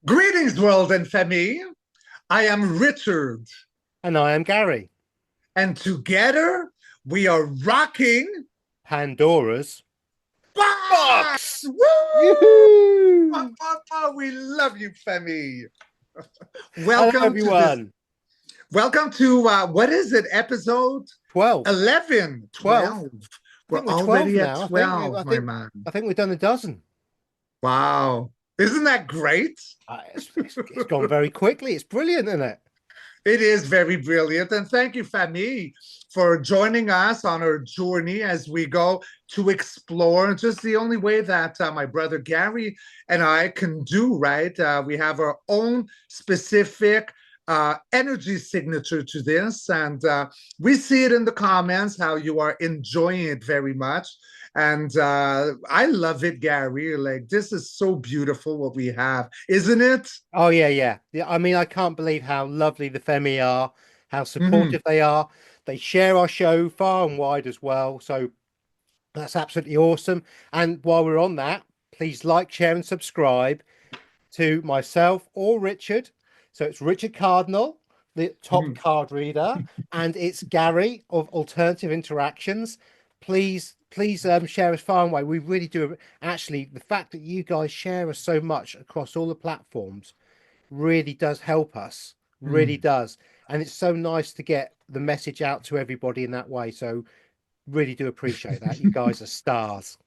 Greetings, world and family. I am Richard, And I am Gary. and together we are rocking Pandora's box. box. Woo! Yoo-hoo! We love you, family. Hello, Welcome to this. everyone. Welcome to what is it? Episode 12. 11, 12. 12. I We're think we're 12 already at now. 12, my man. I think we've done a dozen. Wow. Isn't that great? It's gone very quickly. It's brilliant, isn't it? It is very brilliant. And thank you, Fami, for joining us on our journey as we go to explore just the only way that my brother Gary and I can do, right? We have our own specific energy signature to this. And we see it in the comments how you are enjoying it very much. And I love it, Gary. Like, this is so beautiful what we have, isn't it? Oh, yeah, yeah. Yeah. I mean, I can't believe how lovely the Femi are, how Mm-hmm. supportive they are. They share our show far and wide as well. So that's absolutely awesome. And while we're on that, please like, share, and subscribe to myself or Richard. So it's Richard Cardinal, the top Mm-hmm. card reader, and it's Gary of Alternative Interactions. Please share us far and wide. We really do. Actually, the fact that you guys share us so much across all the platforms really does help us. Really Mm-hmm. does. And it's so nice to get the message out to everybody in that way. So really do appreciate that. You guys are stars.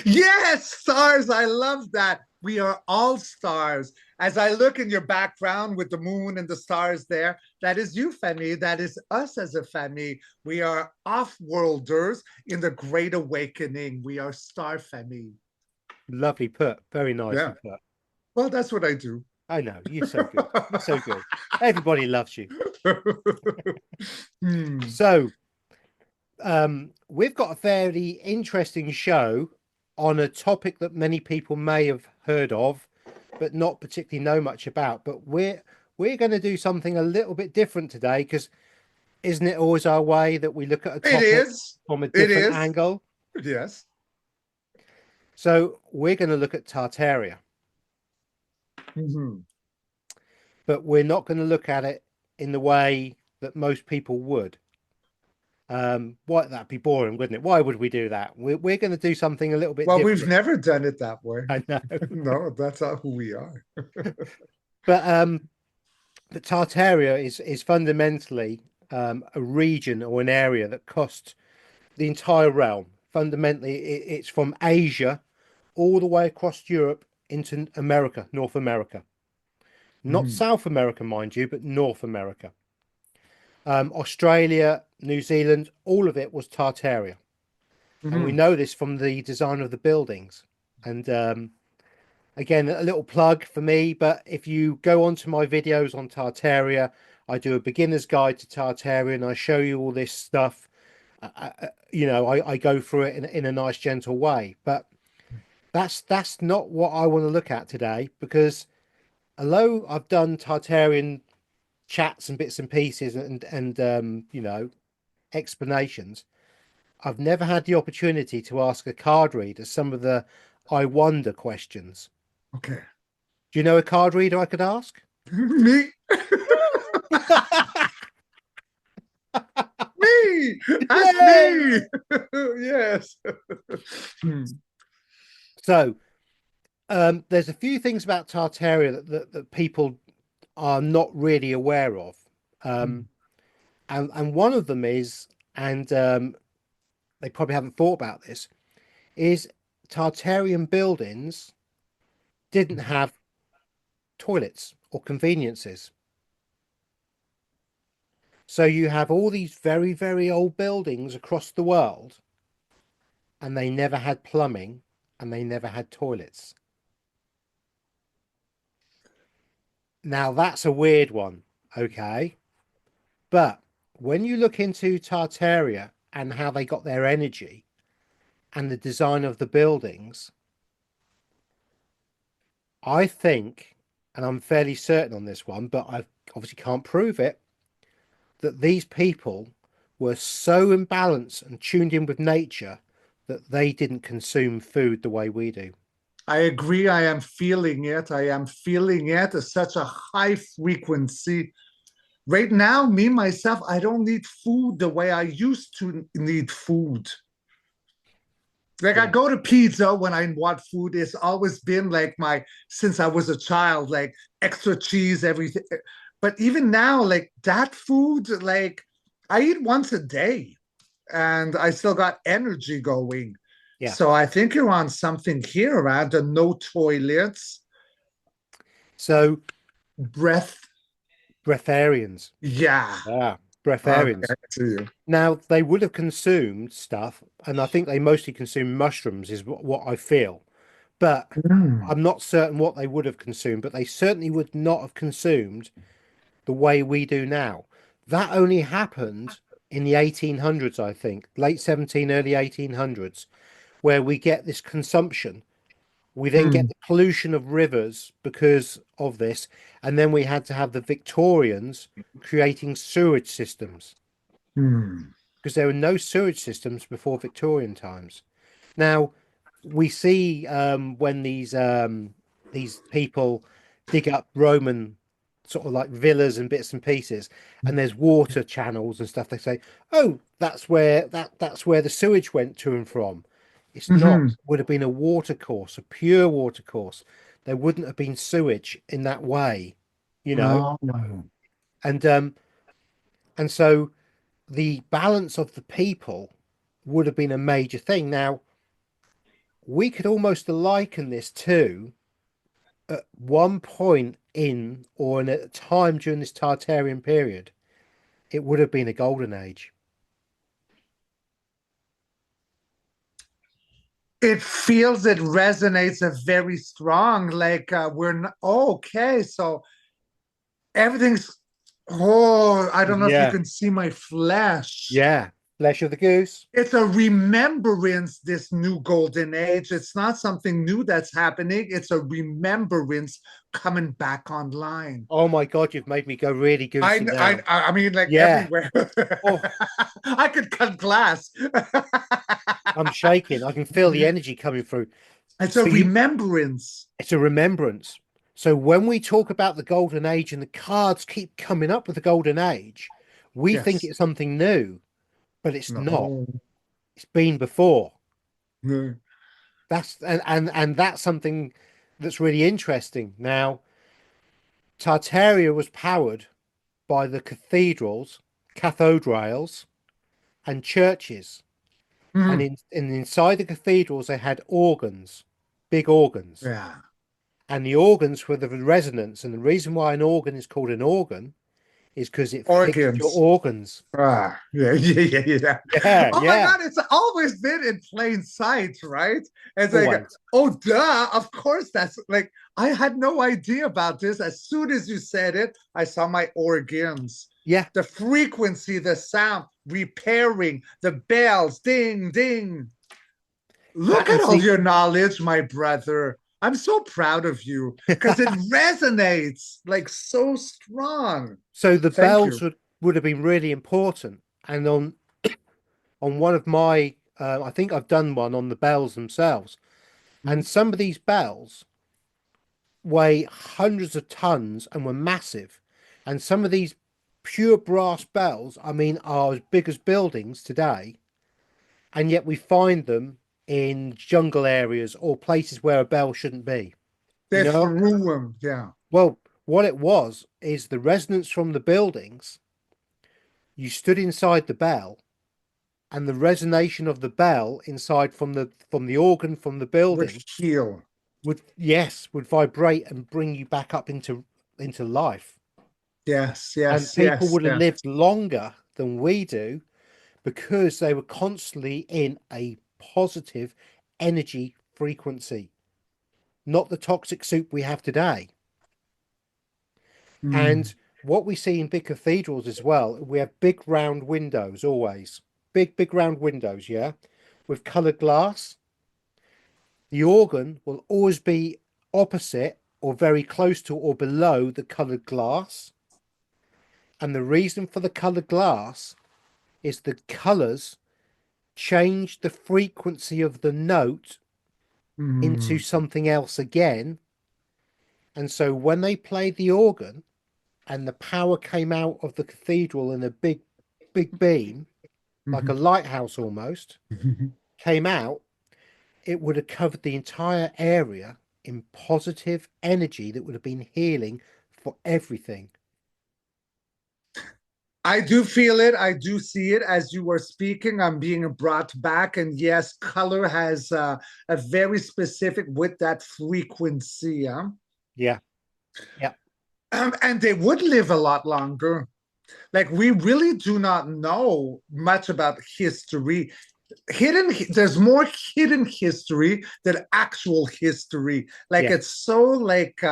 Yes, stars. I love that. We are all stars. As I look in your background with the moon and the stars there, that is you, Femi. That is us as a family. We are off-worlders in the Great Awakening. We are star Femi. Lovely put. Very nicely Yeah. put. Well, that's what I do. I know. You're so good. You're so good. Everybody loves you. Hmm. So, we've got a fairly interesting show on a topic that many people may have heard of, but not particularly know much about. But we're going to do something a little bit different today because isn't it always our way that we look at a It topic is. from a It different is. angle? Yes. So we're going to look at Tartaria, Mhm. but we're not going to look at it in the way that most people would. Why that'd be boring, wouldn't it? Why would we do that? We're going to do something a little bit Well, we've different. never done it that way. I know, No, that's not who we are. but but Tartaria is fundamentally a region or an area that cost the entire realm. Fundamentally, it's from Asia all the way across Europe into America, North America, not Mhm. South America, mind you, but North America. Australia, New Zealand, all of it was Tartaria. And we Mhm. know this from the design of the buildings. And again, a little plug for me, but if you go onto my videos on Tartaria, I do a beginner's guide to Tartaria and I show you all this stuff. I go through it in a nice, gentle way. But that's not what I want to look at today because although I've done Tartarian chats and bits and pieces and explanations, I've never had the opportunity to ask a card reader some of the I wonder questions. Okay. Do you know a card reader I could ask? Me. Me. Ask Yay! me. Yes. Hmm. So, there's a few things about Tartaria that people are not really aware of. Um, and one of them is, and they probably haven't thought about this, is Tartarian buildings didn't have toilets or conveniences. So you have all these very, very old buildings across the world, and they never had plumbing and they never had toilets. Now that's a weird one, okay? But when you look into Tartaria and how they got their energy and the design of the buildings, I think, and I'm fairly certain on this one, but I obviously can't prove it, that these people were so in balance and tuned in with nature that they didn't consume food the way we do. I agree. I am feeling it. I am feeling it. It's such a high frequency. Right now, me myself, I don't need food the way I used to need food. Like I Yeah. go to pizza when I want food. It's always been like my since I was a child, like extra cheese, everything. But even now, like that food, like I eat once a day and I still got energy going. Yeah. So I think you're on something here, right? The no toilets, So breath. breatharians. Yeah. Yeah. Okay, Breatharians. I see you. Now they would have consumed stuff, and I think they mostly consumed mushrooms, is what I feel. But Mm, I'm not certain what they would have consumed, but they certainly would not have consumed the way we do now. That only happened in the 1800s, I think, late 17, early 1800s, where we get this consumption. We then get mm, the pollution of rivers because of this, and then we had to have the Victorians creating sewage systems mm, because there were no sewage systems before Victorian times. Now, we see when these people dig up Roman sort of like villas and bits and pieces, and there's water channels and stuff. They say, "Oh, that's where the sewage went to and from." It's not. hmm. It would have been a water course, a pure water course. There wouldn't have been sewage in that way, you know. Oh, And and so the balance of the people would have been a major thing. Now, we could almost liken this to at one point in or in a time during this Tartarian period, it would have been a golden age. it feels it resonates a very strong. Like we're not, oh, okay. So everything's oh, I don't know if you Yeah, can see my flesh. yeah. Flesh of the goose. It's a remembrance, this new golden age. It's not something new that's happening. It's a remembrance coming back online. Oh my God, you've made me go really I goosey I now. I mean, like Yeah. everywhere. Oh, I could cut glass. I'm shaking. I can feel the energy coming through. It's a So you, remembrance. it's a remembrance. So when we talk about the golden age and the cards keep coming up with the golden age, we think Yes. it's something new, but it's not. No. It's been before. Mm. That's and that's something that's really interesting. Now, Tartaria was powered by the cathedrals, cathedrals, and churches. And Mm. in inside the cathedrals they had organs, big organs. Yeah. And the organs were the resonance. And the reason why an organ is called an organ is because it fixed your Organs. organs. Ah, yeah, yeah, yeah, yeah. Yeah, Oh my yeah. God, it's always been in plain sight, right? It's like, Always. oh, duh, of course that's like, I had no idea about this. As soon as you said it, I saw my organs. Yeah. The frequency, the sound, repairing, the bells, ding, ding. Look And at all see, your knowledge, my brother. I'm so proud of you because it resonates like so strong. so the Thank bells you. would have been really important. And on one of my, I think I've done one on the bells themselves. And Mm. some of these bells weigh hundreds of tons and were massive. And some of these pure brass bells, I mean, are as big as buildings today. And yet we find them in jungle areas or places where a bell shouldn't be. You They know? threw them. Yeah. Well, what it was is the resonance from the buildings. You stood inside the bell, and the resonation of the bell inside from the organ from the Would building heal. would vibrate and bring you back up into life. Yes, And yes, people yes, would have yes. lived longer than we do because they were constantly in a positive energy frequency, not the toxic soup we have today. Mm. And what we see in big cathedrals as well, we have big round windows always. Big round windows, yeah, with coloured glass. The organ will always be opposite or very close to or below the coloured glass. And the reason for the coloured glass is the colours change the frequency of the note into Mm. something else again. And so when they played the organ and the power came out of the cathedral in a big beam, like a lighthouse almost, came out, it would have covered the entire area in positive energy that would have been healing for everything. I do feel it. I do see it as you were speaking. I'm being brought back. And yes, color has a very specific with that frequency. Huh? Yeah, yeah, And they would live a lot longer. Like, we really do not know much about history. There's more hidden history than actual history. Like, yeah, it's so like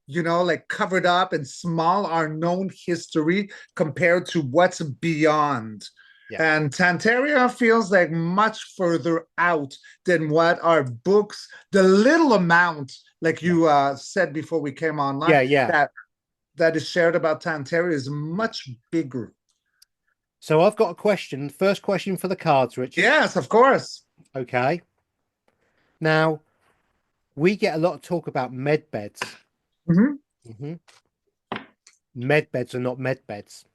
like covered up and small, our known history compared to what's beyond. yeah, And Tantaria feels like much further out than what our books, the little amount, like yeah, you said before we came online, yeah, yeah. that is shared about Tantaria is much bigger. So I've got a question. First question for the cards, Richard. Yes, of course. Okay. Now, we get a lot of talk about med beds. Mhm. Mhm. Med beds are not med beds.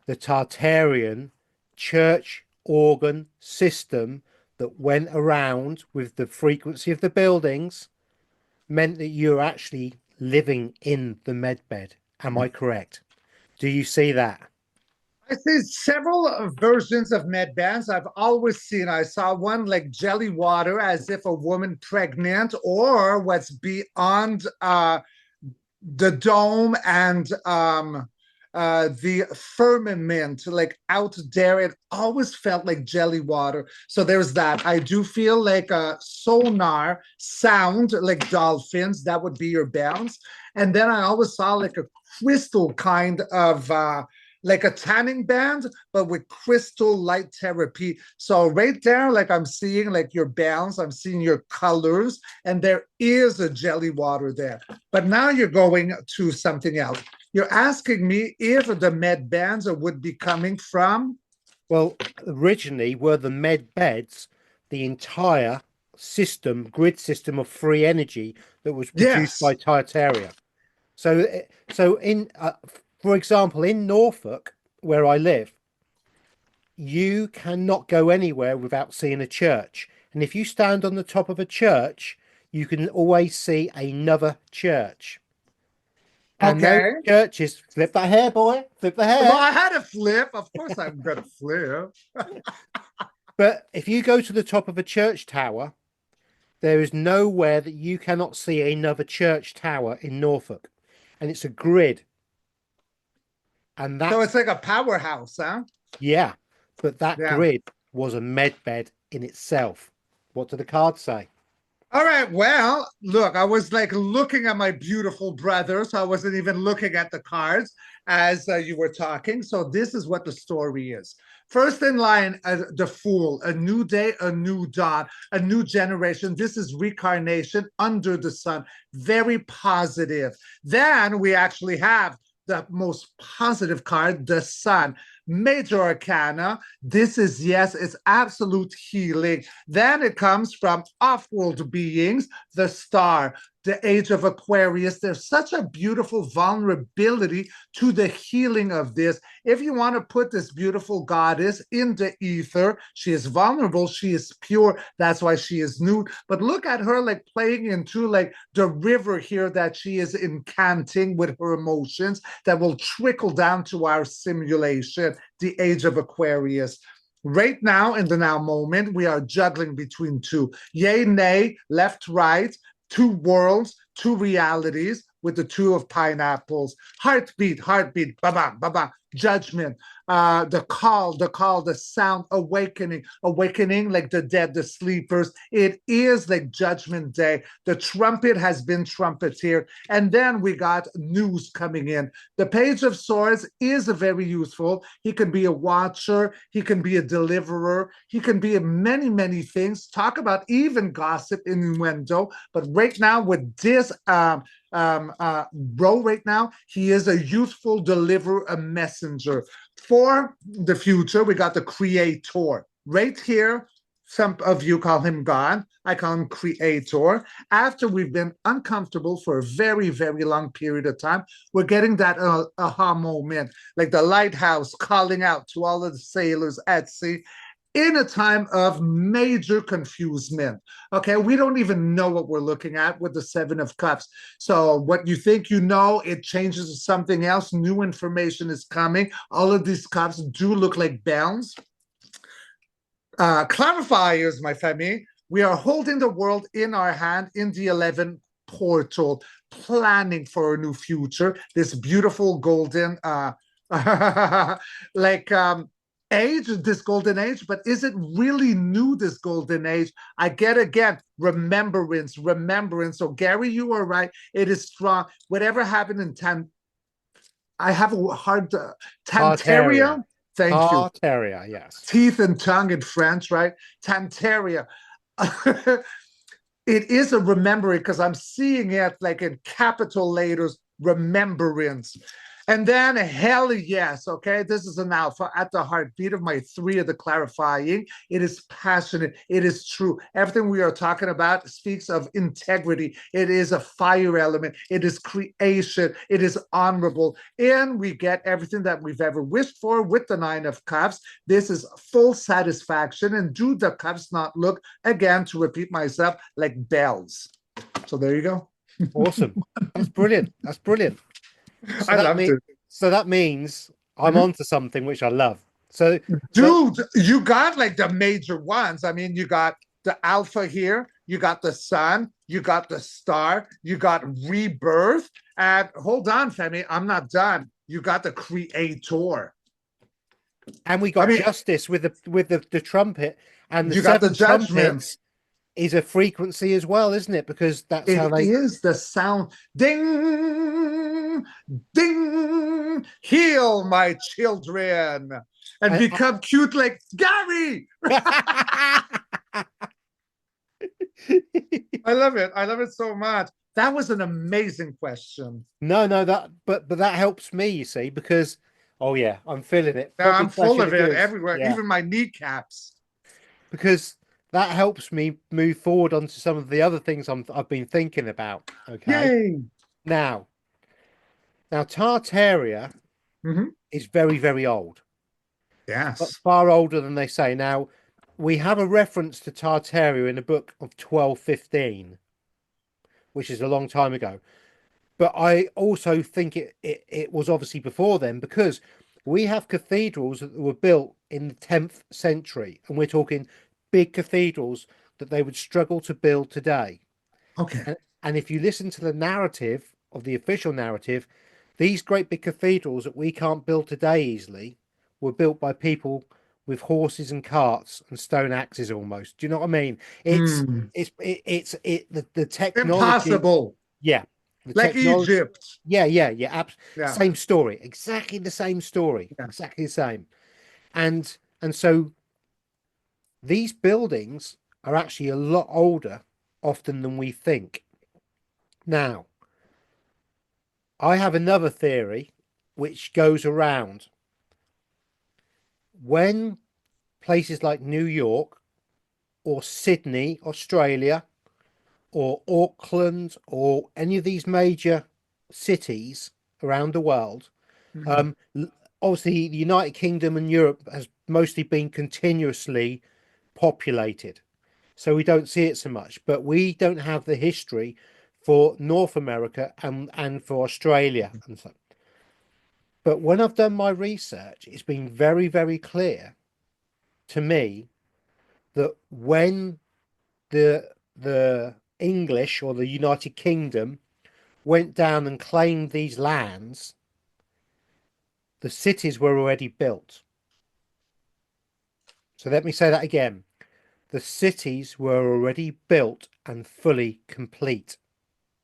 The Tartarian church organ system that went around with the frequency of the buildings meant that you're actually living in the med bed. Am I correct? Do you see that? I see several versions of med bands. I've always seen. I saw one like jelly water, as if a woman pregnant, or what's beyond the dome and the firmament, like out there. It always felt like jelly water. So there's that. I do feel like a sonar sound, like dolphins. That would be your bounce. And then I always saw like a crystal kind of like a tanning band, but with crystal light therapy. So right there, like I'm seeing like your balance, I'm seeing your colors, and there is a jelly water there. But now you're going to something else. You're asking me if the med bands would be coming from. Well, originally were the med beds the entire system, grid system of free energy that was produced by Yes. Tartaria. So, for example, in Norfolk, where I live, you cannot go anywhere without seeing a church. And if you stand on the top of a church, you can always see another church. And those Okay. churches, flip the hair, boy, flip the Well, hair. I had a flip. Of course, I'm gonna flip. But if you go to the top of a church tower, there is nowhere that you cannot see another church tower in Norfolk. And it's a grid. And So that, it's like a powerhouse, huh? yeah, but that Yeah. grid was a med bed in itself. What do the cards say? All right. Well, look, I was like looking at my beautiful brother, so I wasn't even looking at the cards as you were talking. So this is what the story is. First in line, the Fool, a new day, a new dawn, a new generation. This is reincarnation under the sun. Very positive. Then we actually have the most positive card, the Sun. Major Arcana. This is, yes, it's absolute healing. Then it comes from off-world beings, the Star, the Age of Aquarius. There's such a beautiful vulnerability to the healing of this. If you want to put this beautiful goddess in the ether, she is vulnerable, she is pure. That's why she is nude. But look at her like playing into like the river here that she is incanting with her emotions that will trickle down to our simulation, the Age of Aquarius. Right now, in the now moment, we are juggling between two yay, nay, left, right, two worlds, two realities with the two of pineapples. Heartbeat, heartbeat, ba-ba, ba-ba, judgment, the sound, awakening, awakening like the dead, the sleepers. It is like Judgment Day. The trumpet has been trumpeteered. And then we got news coming in. The Page of Swords is very useful. He can be a watcher, he can be a deliverer, he can be many, many things. Talk about even gossip, innuendo. But right now, with this role right now, he is a youthful deliverer, a messenger. For the future, we got the creator right here Some of you call him God. I call him creator. After we've been uncomfortable for a very, very long period of time, we're getting that aha moment, like the lighthouse calling out to all of the sailors at sea in a time of major confusement. Okay, we don't even know what we're looking at with the Seven of Cups. So, what you think you know, it changes to something else. New information is coming. All of these cups do look like bells. Clarifiers, my family. We are holding the world in our hand in the 11 portal, planning for a new future. This beautiful golden, like age, this golden age. But is it really new? This golden age? I get again remembrance, remembrance. So Gary, you are right. It is strong. Whatever happened in time. I have a hard Tartaria. Tantaria. Thank you. Tartaria, yes. Teeth and tongue in French, right? Tantaria. It is a remembering because I'm seeing it like in capital letters, remembrance. And then hell yes, okay? This is an alpha at the heartbeat of my three of the clarifying. It is passionate. It is true. Everything we are talking about speaks of integrity. It is a fire element. It is creation. It is honorable. And we get everything that we've ever wished for with the Nine of Cups. This is full satisfaction. And do the cups not look, again, to repeat myself, like bells? So there you go. Awesome. That's brilliant. That's brilliant. So I loved it. So that means I'm onto something which I love. So, dude, you got like the major ones. I mean, you got the alpha here, you got the sun, you got the star, you got rebirth. And hold on, Femi, I'm not done. You got the creator. And we got justice with the trumpet, and the you got the judgment judgments. Is a frequency as well, isn't it? Because that's how they is the sound. Ding, ding, heal my children and become cute like Gary. I love it. I love it so much. That was an amazing question. No, but that helps me, you see, because yeah, I'm feeling it. Now I'm full of it everywhere, even my kneecaps. Because that helps me move forward onto some of the other things I've been thinking about. Okay. Yay. Now Tartaria is very, very old. Yes. But far older than they say. Now, we have a reference to Tartaria in a book of 1215, which is a long time ago. But I also think it was obviously before then, because we have cathedrals that were built in the 10th century, and we're talking big cathedrals that they would struggle to build today. Okay. And if you listen to the narrative of the official narrative, these great big cathedrals that we can't build today easily were built by people with horses and carts and stone axes almost. Do you know what I mean? The technology. Impossible. Yeah. Like Egypt. Yeah. Same story. Exactly the same story. Yeah. Exactly the same. And so these buildings are actually a lot older often than we think. Now, I have another theory which goes around. When places like New York or Sydney, Australia, or Auckland, or any of these major cities around the world, obviously the United Kingdom and Europe has mostly been continuously populated, so we don't see it so much, but we don't have the history for North America and for Australia and so. But when I've done my research, it's been very, very clear to me that when the English or the United Kingdom went down and claimed these lands, the cities were already built. So let me say that again. The cities were already built and fully complete.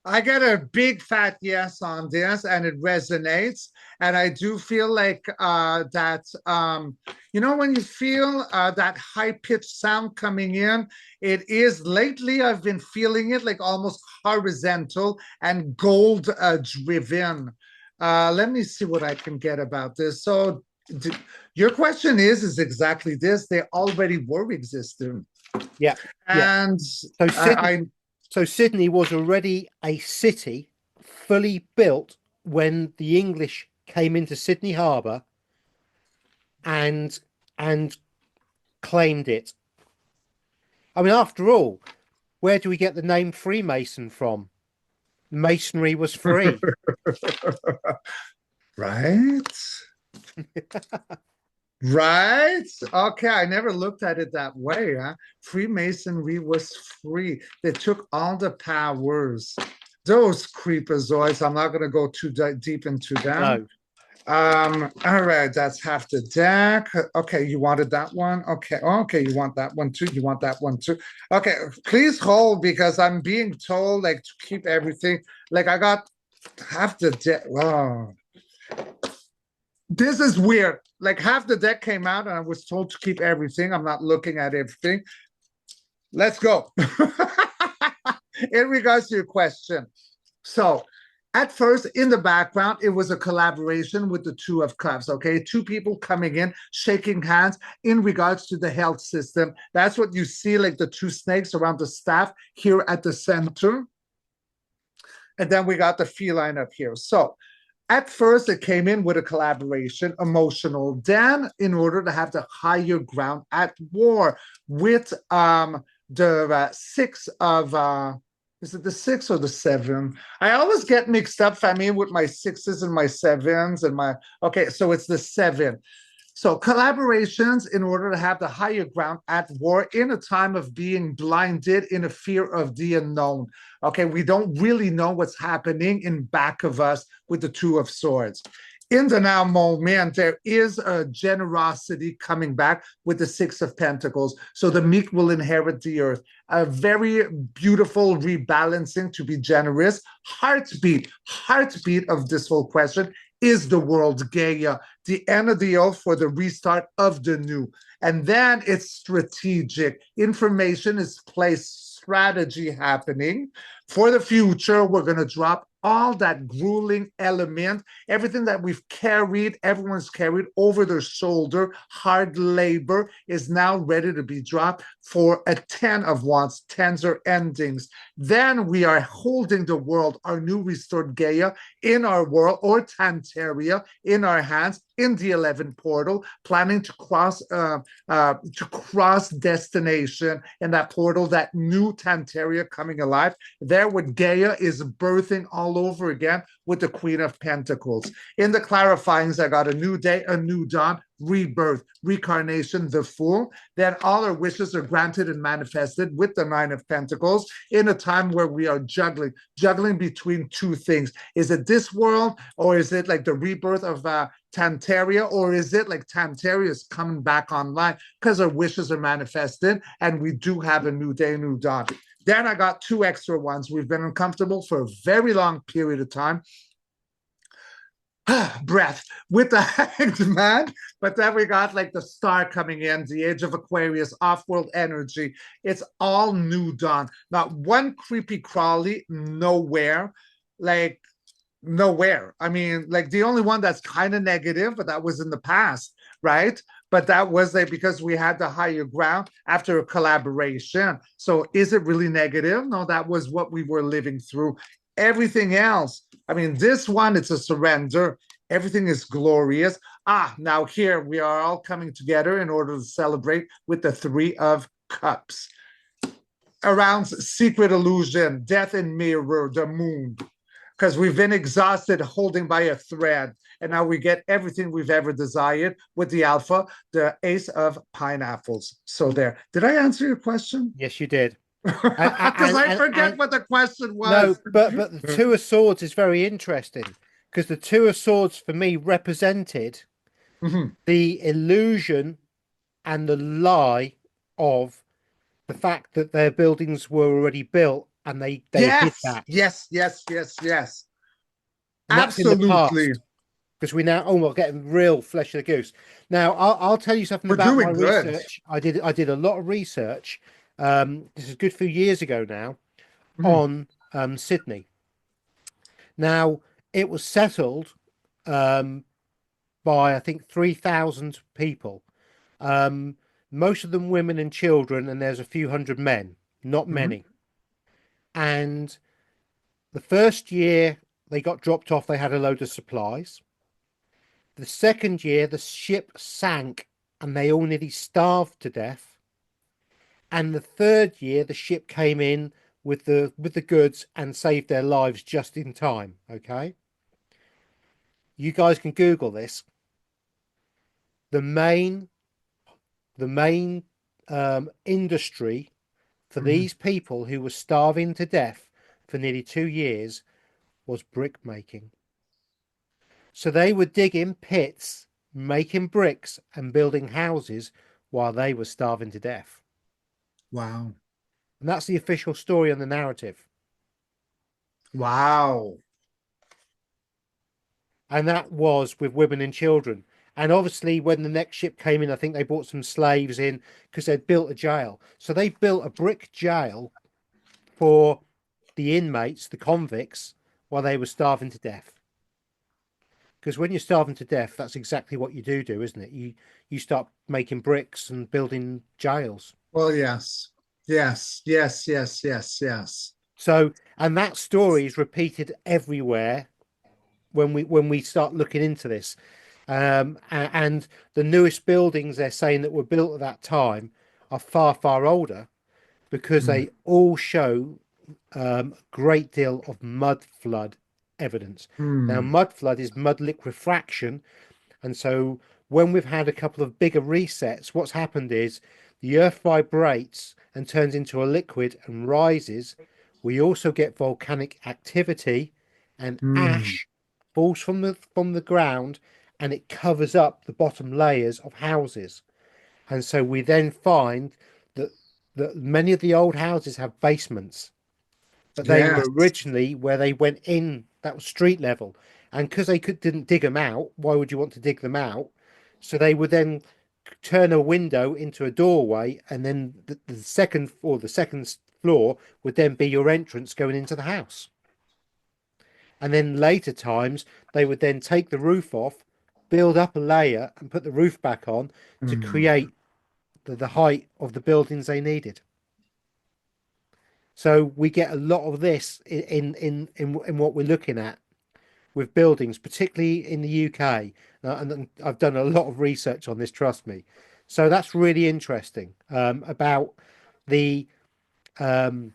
I get a big fat yes on this, and it resonates. And I do feel like that, when you feel that high-pitched sound coming in, it is lately I've been feeling it like almost horizontal and gold driven. Let me see what I can get about this. So your question is exactly this. They already were existing. Yeah, yeah. And So Sydney, I so Sydney was already a city fully built when the English came into Sydney Harbour and and claimed it. I mean, after all, where do we get the name Freemason from? Masonry was free. right? Right? Okay, I never looked at it that way, huh? Freemasonry was free. They took all the powers. Those creepazoids, I'm not going to go too deep into them. No, All right, that's half the deck. Okay, you wanted that one. Okay, okay, you want that one too. You want that one too. Okay, please hold because I'm being told like to keep everything. Like I got half the deck. Wow, this is weird. Like half the deck came out and I was told to keep everything. I'm not looking at everything. Let's go. In regards to your question. So at first, in the background, it was a collaboration with the Two of Cups, okay? Two people coming in, shaking hands in regards to the health system. That's what you see, like the two snakes around the staff here at the center. And then we got the feline up here. So at first, it came in with a collaboration, emotional. Then, in order to have the higher ground at war with the six of is it the six or the seven? I always get mixed up, I mean, with my sixes and my sevens and my okay, so it's the seven. So collaborations in order to have the higher ground at war in a time of being blinded in a fear of the unknown. Okay, we don't really know what's happening in back of us with the Two of Swords. In the now moment, there is a generosity coming back with the Six of Pentacles. So the meek will inherit the earth. A very beautiful rebalancing to be generous. Heartbeat of this whole question is the world Gaia, the end of the oath for the restart of the new. And then it's strategic. Information is placed, strategy happening. For the future, we're going to drop all that grueling element, everything that we've carried, everyone's carried over their shoulder, hard labor is now ready to be dropped for a 10 of wands, tens or endings. Then we are holding the world, our new restored Gaia, in our world, or Tartaria in our hands, in the 11 portal, planning to cross destination in that portal, that new Tartaria coming alive. There, what Gaia is birthing all over again with the Queen of Pentacles. In the clarifyings, I got a new day, a new dawn, rebirth, reincarnation, the Fool. Then all our wishes are granted and manifested with the Nine of Pentacles in a time where we are juggling between two things. Is it this world, or is it like the rebirth of Tartaria, or is it like Tartaria is coming back online because our wishes are manifested and we do have a new day, new dawn. Then I got two extra ones. We've been uncomfortable for a very long period of time. Breath with the Hanged Man, but then we got like the star coming in, the Age of Aquarius, off-world energy. It's all new dawn. Not one creepy crawly, nowhere. Like nowhere. I mean, like the only one that's kind of negative, but that was in the past, right? But that was like because we had the higher ground after a collaboration. So is it really negative? No, that was what we were living through. Everything else, I mean, this one, it's a surrender. Everything is glorious. Now here we are all coming together in order to celebrate with the Three of Cups. Around secret illusion, death and mirror, the moon, because we've been exhausted holding by a thread. And now we get everything we've ever desired with the Alpha, the Ace of Pineapples. So there. Did I answer your question? yes, you did. Because I forget what the question no, was. but the Two of Swords is very interesting because the Two of Swords for me represented the illusion and the lie of the fact that their buildings were already built and they hid Yes, that. yes, yes, yes, yes. And that's in the Absolutely. past because we now we're getting real flesh of the goose. Now I'll tell you something We're about my doing good. research. I did a lot of research. This is a good few years ago now Mhm. on Sydney. Now it was settled by I think 3,000 people. most of them women and children, and there's a few hundred men, not Mhm. many. And the first year they got dropped off, they had a load of supplies. The second year, the ship sank and they all nearly starved to death. And the third year, the ship came in with the goods and saved their lives just in time. Okay, you guys can Google this. The main the main industry for Mhm. these people who were starving to death for nearly 2 years was brick making. So they were digging pits, making bricks, and building houses while they were starving to death. Wow. And that's the official story on the narrative. Wow. And that was with women and children. And obviously, when the next ship came in, I think they brought some slaves in because they'd built a jail. So they built a brick jail for the inmates, the convicts, while they were starving to death. Because when you're starving to death, that's exactly what you do, isn't it? You start making bricks and building jails. Well, yes. Yes. Yes. Yes. Yes. Yes. So, and that story is repeated everywhere when we start looking into this. And the newest buildings they're saying that were built at that time are far, far older because Mm. they all show a great deal of mud flood evidence. Now, Mm. mud flood is mud liquefaction. And so when we've had a couple of bigger resets, what's happened is the earth vibrates and turns into a liquid and rises. We also get volcanic activity and Mm. ash falls from the ground and it covers up the bottom layers of houses. And so we then find that that many of the old houses have basements, but they were Yes. originally where they went in, that was street level. And because didn't dig them out, why would you want to dig them out? So they would then turn a window into a doorway, and then the second floor would then be your entrance going into the house. And then later times, they would then take the roof off, build up a layer, and put the roof back on to Mm. create the height of the buildings they needed. So we get a lot of this in what we're looking at with buildings, particularly in the UK. And I've done a lot of research on this, trust me. So that's really interesting about the um,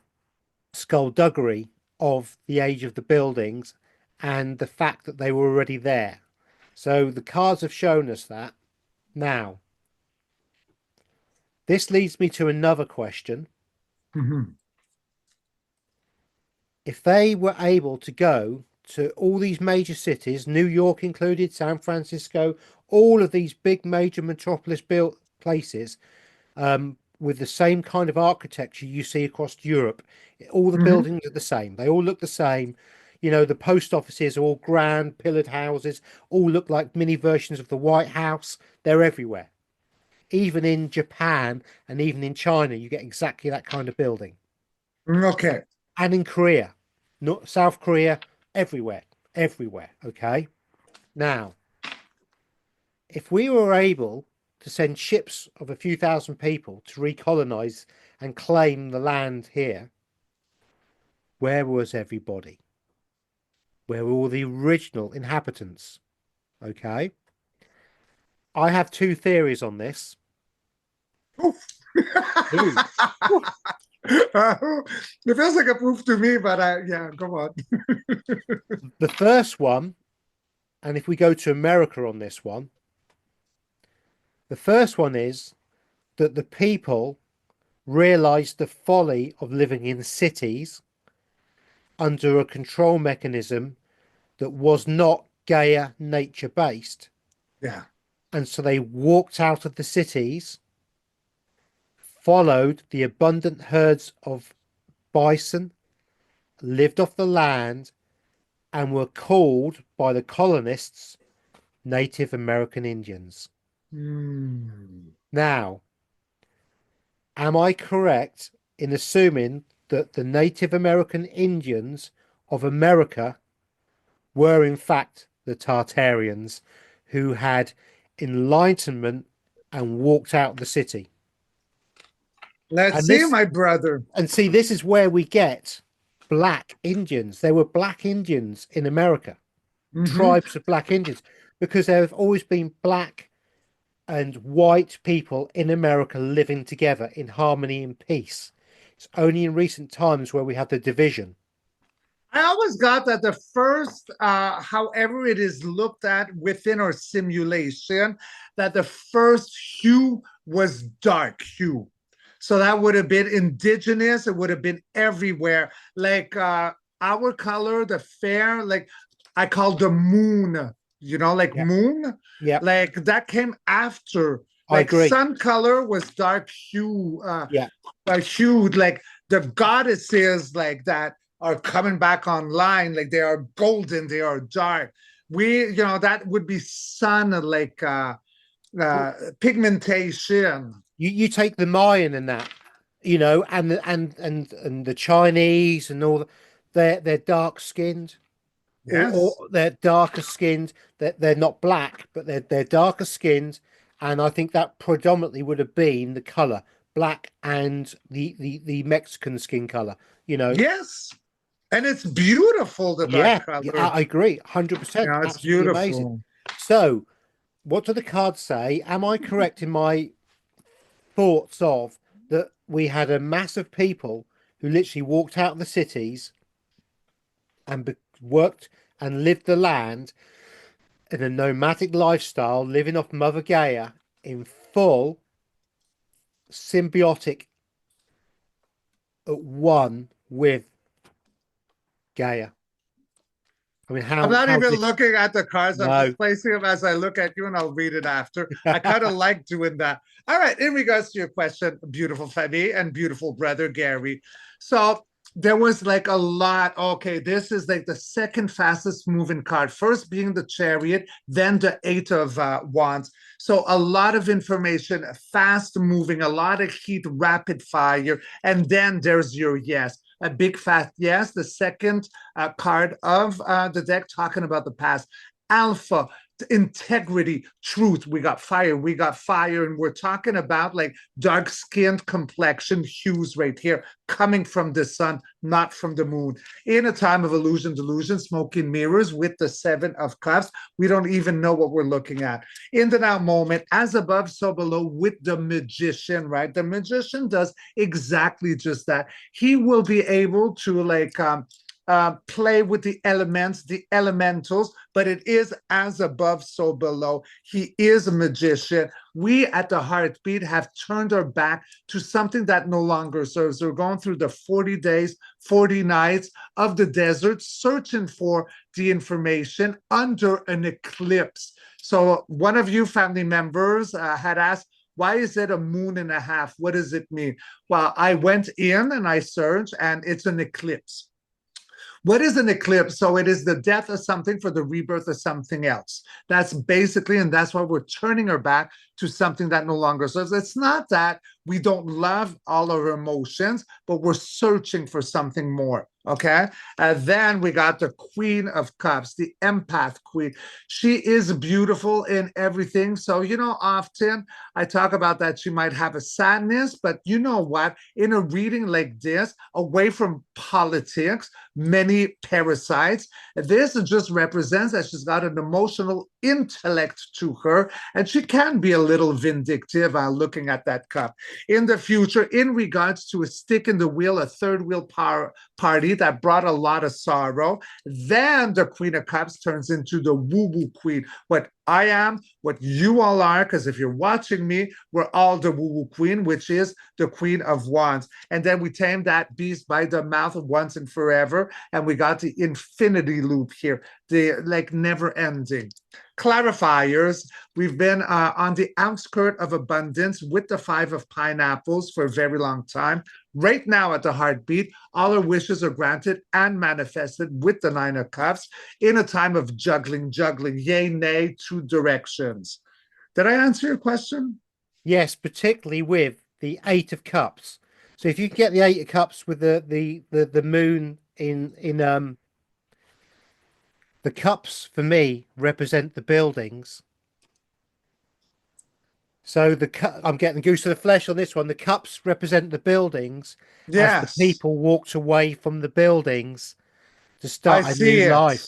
skullduggery of the age of the buildings and the fact that they were already there. So the cards have shown us that. Now, this leads me to another question. Mhm. If they were able to go to all these major cities, New York included, San Francisco, all of these big major metropolis built places, with the same kind of architecture you see across Europe, all the Mhm. buildings are the same. They all look the same. You know, the post offices are all grand pillared houses, all look like mini versions of the White House. They're everywhere. Even in Japan and even in China, you get exactly that kind of building. Okay. And in Korea, not South Korea, everywhere, everywhere. Okay. Now, if we were able to send ships of a few thousand people to recolonize and claim the land here, where was everybody? Where were all the original inhabitants? Okay. I have two theories on this. Oof. Two. Woo. It feels like a proof to me, but yeah, go on. The first one, and if we go to America on this one, the first one is that the people realized the folly of living in cities under a control mechanism that was not Gaia nature based. Yeah. And so they walked out of the cities, followed the abundant herds of bison, lived off the land, and were called by the colonists Native American Indians. Mm. Now, am I correct in assuming that the Native American Indians of America were in fact the Tartarians who had enlightenment and walked out of the city? Let's And see, this my brother. and see, this is where we get black Indians. There were black Indians in America, Hmm. tribes of black Indians, because there have always been black and white people in America living together in harmony and peace. It's only in recent times where we have the division. I always got that the first, however it is looked at within our simulation, that the first hue was dark hue. So that would have been indigenous. It would have been everywhere. Like our color, the fair, like I call the moon, like Yeah, moon, yeah, like that came after. I Like agree. sun color was dark hue, Yeah, hue, like the goddesses like that are coming back online, like they are golden, they are dark. That would be sun, like well, pigmentation. you take the Mayan and that, and the Chinese and all, they're dark skinned. Yes. Or they're darker skinned. They're not black, but they're darker skinned, and I think that predominantly would have been the color black and the Mexican skin color. You know, Yes. And it's beautiful, the dark yeah, yeah, color. I agree, 100%, It's absolutely amazing. beautiful. So, what do the cards say? Am I correct in my thoughts of that we had a mass of people who literally walked out of the cities and worked and lived the land in a nomadic lifestyle, living off Mother Gaia in full symbiotic at one with Gaia. I mean, I'm not how even did looking at the cards. I'm no? just placing them as I look at you, and I'll read it after. I kind of like doing that. All right. In regards to your question, beautiful Fabi and beautiful brother Gary. So there was like a lot. Okay, this is like the second fastest moving card. First being the Chariot, then the Eight of Wands. So a lot of information, fast moving, a lot of heat, rapid fire, and then there's your yes. A big fat yes. The second card of the deck talking about the past. Alpha, integrity, truth. We got fire, and we're talking about like dark skinned complexion hues right here, coming from the sun, not from the moon. In a time of illusion, delusion, smoking mirrors with the Seven of Cups, we don't even know what we're looking at. In the now moment, as above, so below, with the magician, right? The magician does exactly just that. He will be able to play with the elements, the elementals, but it is as above, so below. He is a magician. We at the Heartbeat have turned our back to something that no longer serves. We're going through the 40 days, 40 nights of the desert, searching for the information under an eclipse. So, one of you family members had asked, why is it a moon and a half? What does it mean? Well, I went in and I searched, and it's an eclipse. What is an eclipse? So it is the death of something for the rebirth of something else. That's basically, and that's why we're turning our back to something that no longer serves. It's not that we don't love all our emotions, but we're searching for something more. Okay. Then we got the Queen of Cups, the empath queen. She is beautiful in everything. So, often I talk about that she might have a sadness, but you know what? In a reading like this, away from politics, many parasites, this just represents that she's got an emotional intellect to her, and she can be a little vindictive looking at that cup. In the future, in regards to a stick in the wheel, a third wheel party that brought a lot of sorrow, then the Queen of Cups turns into the woo woo queen. What I am, what you all are, because if you're watching me, we're all the woo woo queen, which is the Queen of Wands. And then we tame that beast by the mouth once and forever. And we got the infinity loop here, the like never ending. Clarifiers, we've been on the outskirt of abundance with the Five of Pineapples for a very long time. Right now at the Heartbeat, all our wishes are granted and manifested with the Nine of Cups in a time of juggling, yay, nay, two directions. Did I answer your question? Yes, particularly with the Eight of Cups. So if you get the Eight of Cups with the moon in the cups for me represent the buildings. So I'm getting the goose of the flesh on this one. The cups represent the buildings as the Yes, people walked away from the buildings to I start a see new it. life.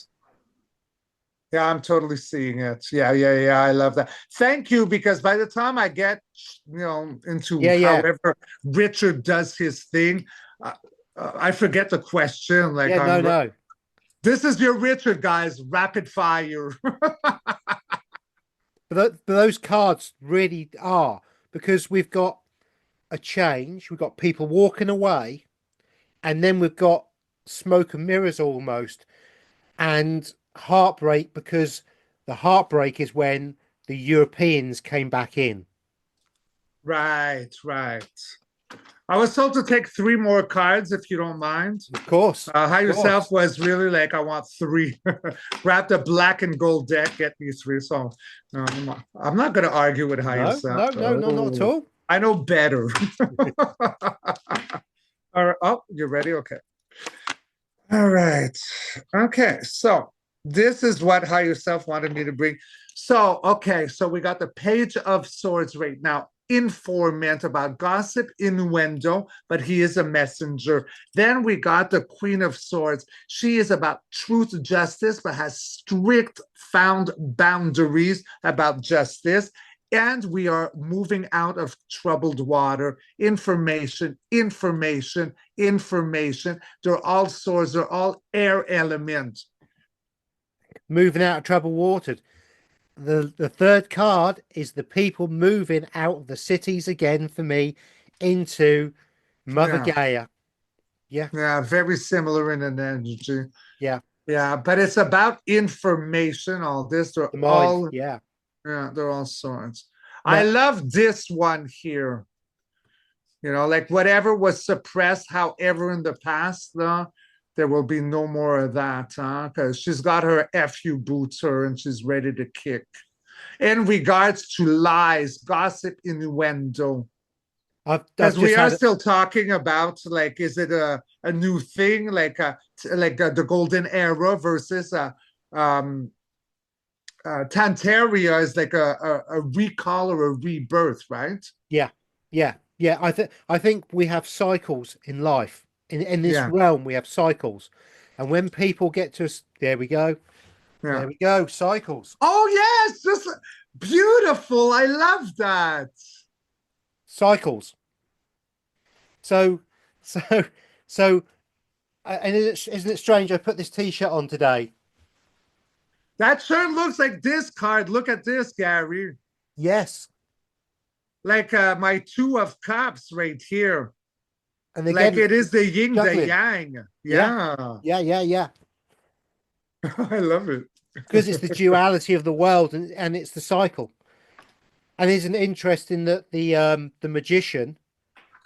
Yeah, I'm totally seeing it. Yeah, yeah, yeah. I love that. Thank you, because by the time I get, into Yeah, yeah, however Richard does his thing, uh, I forget the question. Like yeah. No, no. this is your Richard, guys. Rapid fire. But those cards really are, because we've got a change. We've got people walking away, and then we've got smoke and mirrors almost, and heartbreak, because the heartbreak is when the Europeans came back in. Right, right. I was told to take three more cards if you don't mind. How Of yourself course. was really like, I want three. Grab the black and gold deck, get me three. So no, I'm not going to argue with how No, yourself. no, no, no, not at Oh, all. I know better. All right. Oh, you ready? Okay. All right. Okay. So this is what High Yourself wanted me to bring. So, okay. So we got the Page of Swords right now. Informant about gossip, innuendo, but he is a messenger. Then we got the Queen of Swords. She is about truth, justice, but has strict found boundaries about justice. And we are moving out of troubled water. Information, information, information. They're all swords, they're all air element. Moving out of troubled waters. The third card is the people moving out of the cities again for me into Mother Yeah, Gaia. Yeah, yeah, very similar in an energy. yeah. Yeah, but it's about information. All this, they're The mind. all, Yeah. yeah, they're all swords. I Now, love this one here. Like whatever was suppressed, however, in the past, there will be no more of that, because she's got her FU boots her and she's ready to kick. In regards to lies, gossip, innuendo, I've because we just are had still talking about, like, is it a new thing, like the golden era versus um Tantaria is like a recall or a rebirth, right? yeah, yeah, yeah. I think we have cycles in life. In this Yeah, realm, we have cycles, and when people get to us, yeah. there we go, cycles, Oh yes, just beautiful. I love that. cycles. So, so, so, and isn't it strange? I put this T-shirt on today. That sure looks like this card. Look at this, Gary. Yes, Like my two of cups right here. and again, Like it is it's the yin, the juggling. yang. Yeah, Yeah. yeah, yeah, yeah. I love it. Because it's the duality of the world, and it's the cycle. And isn't it interesting that the magician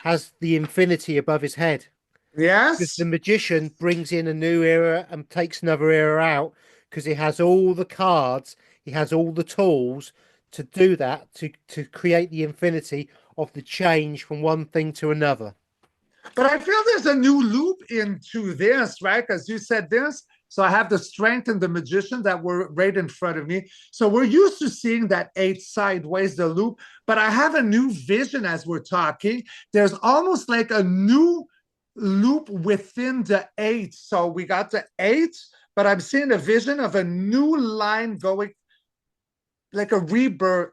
has the infinity above his head? Because the Yes. magician brings in a new era and takes another era out, because he has all the cards, he has all the tools to do that, to create the infinity of the change from one thing to another. But I feel there's a new loop into this, right? Because you said this. So I have the strength and the magician that were right in front of me. So we're used to seeing that eight sideways, the loop. But I have a new vision as we're talking. There's almost like a new loop within the eight. So we got the eight, but I'm seeing a vision of a new line going like a rebirth.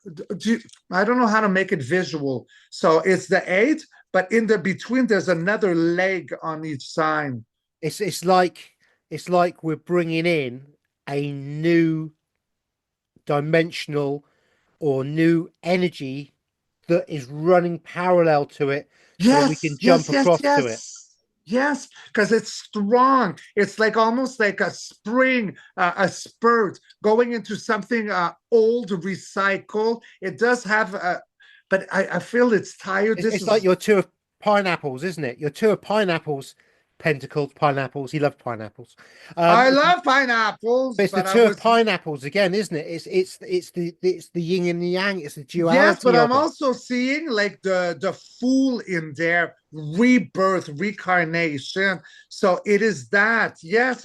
I don't know how to make it visual. So it's the eight, but in the between, there's another leg on each side. It's like we're bringing in a new dimensional or new energy that is running parallel to it, so we Yes, can jump yes, yes, across to it. yes. Yes, because it's strong. It's like almost like a spring, a spurt going into something old, recycled. It does have a, but I feel it's tired. It's, This it's like is, your two of pineapples, isn't it? Your two of pineapples, pentacled pineapples. He loved pineapples. I It's, love pineapples, it's the but I two of was, pineapples again, isn't it? It's the yin and the yang. It's the yes, but duality I'm of it. also seeing like the fool in there, rebirth, reincarnation. So it is that. Yes,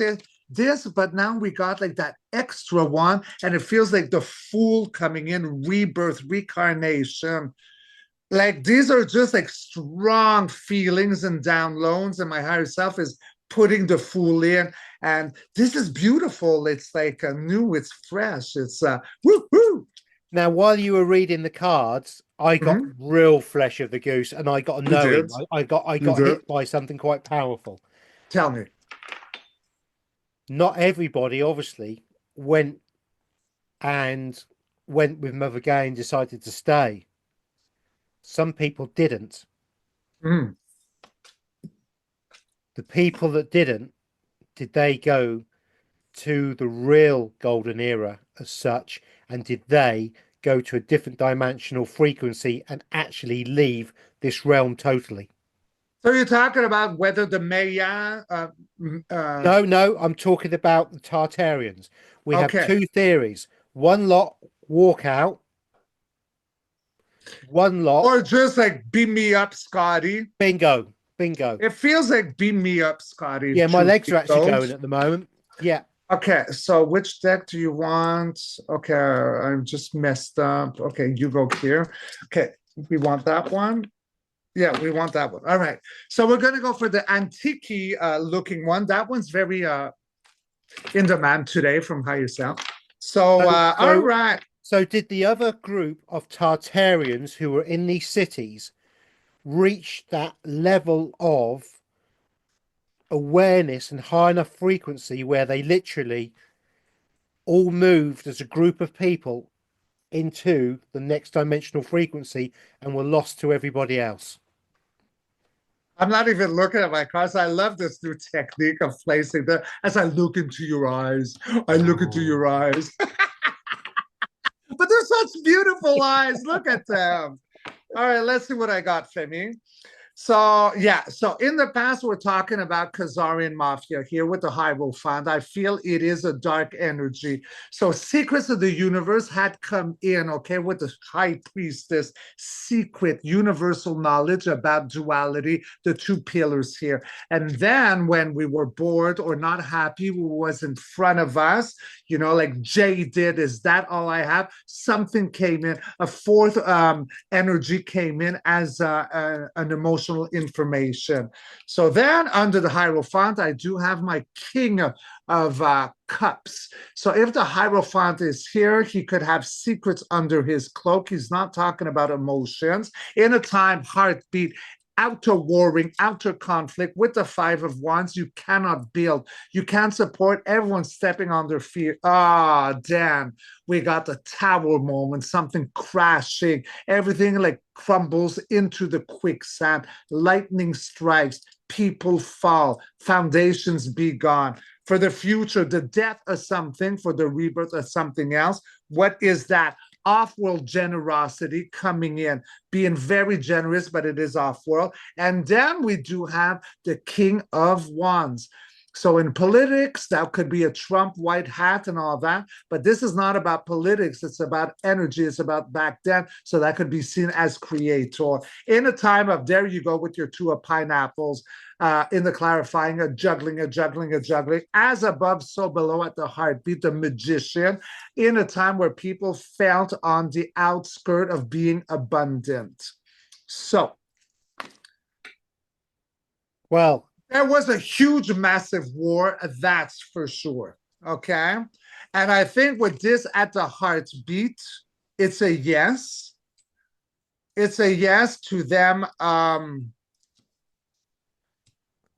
this, but now we got like that extra one, and it feels like the Fool coming in, rebirth, reincarnation. Like these are just like strong feelings and downloads, and my higher self is putting the Fool in, and this is beautiful. It's like new, it's fresh, it's woo woo. Now, while you were reading the cards, I got Mhm. real flesh of the goose, and I got a You did, knowing. I you got did. hit by something quite powerful. Tell me. Not everybody, obviously, went and went with Mother Gay and decided to stay. Some people didn't. Mm. The people that didn't, did they go to the real golden era as such, and did they go to a different dimensional frequency and actually leave this realm totally? So you're talking about whether the Mayan, No, I'm talking about the Tartarians. We have okay, two theories. One lot walk out, one lot or just like beam me up, Scotty. bingo, bingo. It feels like beam me up, Scotty. Yeah, my Truth legs be are actually told. going at the moment. Yeah. Okay, so which deck do you want? Okay, I'm just messed up. Okay, you go here. Okay, we want that one. Yeah, we want that one. All right. So we're gonna go for the antique looking one. That one's very in demand today from Higher Self. So So, all so, right. so did the other group of Tartarians who were in these cities reach that level of awareness and high enough frequency where they literally all moved as a group of people into the next dimensional frequency and were lost to everybody else? I'm not even looking at my cards. I love this new technique of placing the as I look into your eyes. I look into your eyes. But they're such beautiful eyes. Look at them. All right, let's see what I got, Femi. So yeah, so in the past we're talking about Khazarian Mafia here with the Hierophant. I feel it is a dark energy. So Secrets of the Universe had come in, okay, with the High Priestess, secret universal knowledge about duality, the two pillars here. And then when we were bored or not happy, who was in front of us, you know, like Jay did, is that all I have? Something came in, a fourth energy came in as an emotional information. So then under the Hierophant, I do have my King of Cups. So if the Hierophant is here, he could have secrets under his cloak. He's not talking about emotions. In a time, heartbeat, outer warring, outer conflict with the Five of Wands, you cannot build. You can't support everyone stepping on their feet. Ah, oh, damn. We got the tower moment, something crashing. Everything like crumbles into the quicksand. Lightning strikes. People fall. Foundations be gone. For the future, the death of something, for the rebirth of something else. What is that? Off-world generosity coming in, being very generous, but it is off-world. And then we do have the King of Wands. So in politics, that could be a Trump white hat and all that. But this is not about politics. It's about energy. It's about back then. So that could be seen as creator. In a time of, there you go with your two of pineapples, in the clarifying, a juggling, a juggling, a juggling, as above, so below at the heartbeat, the magician, in a time where people felt on the outskirt of being abundant. So, Well, there was a huge, massive war, that's for sure. Okay. And I think with this at the heartbeat, it's a yes. It's a yes to them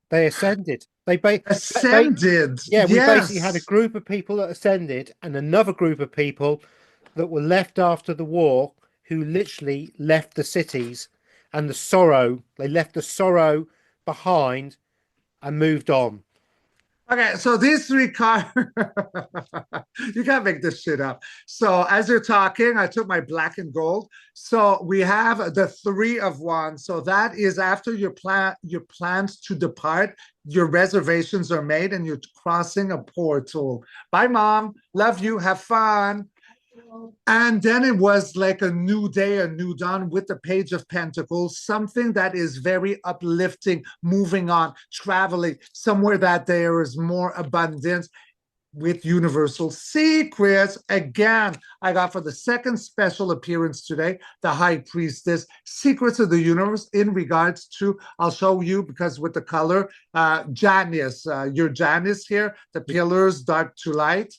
they ascended. They ascended. yeah, we basically had a Yes. group of people that ascended and another group of people that were left after the war who literally left the cities and the sorrow. They left the sorrow behind and moved on. Okay, so these three cards, you can't make this shit up. So as you're talking, I took my black and gold. So we have the Three of Wands. So that is after your plans to depart, your reservations are made, and you're crossing a portal. Bye, mom. Love you. Have fun. And then it was like a new day, a new dawn with the Page of Pentacles, something that is very uplifting, moving on, traveling somewhere that there is more abundance with universal secrets. Again, I got for the second special appearance today, the High Priestess, secrets of the universe in regards to, I'll show you because with the color, Janice, your Janice here, the pillars, dark to light.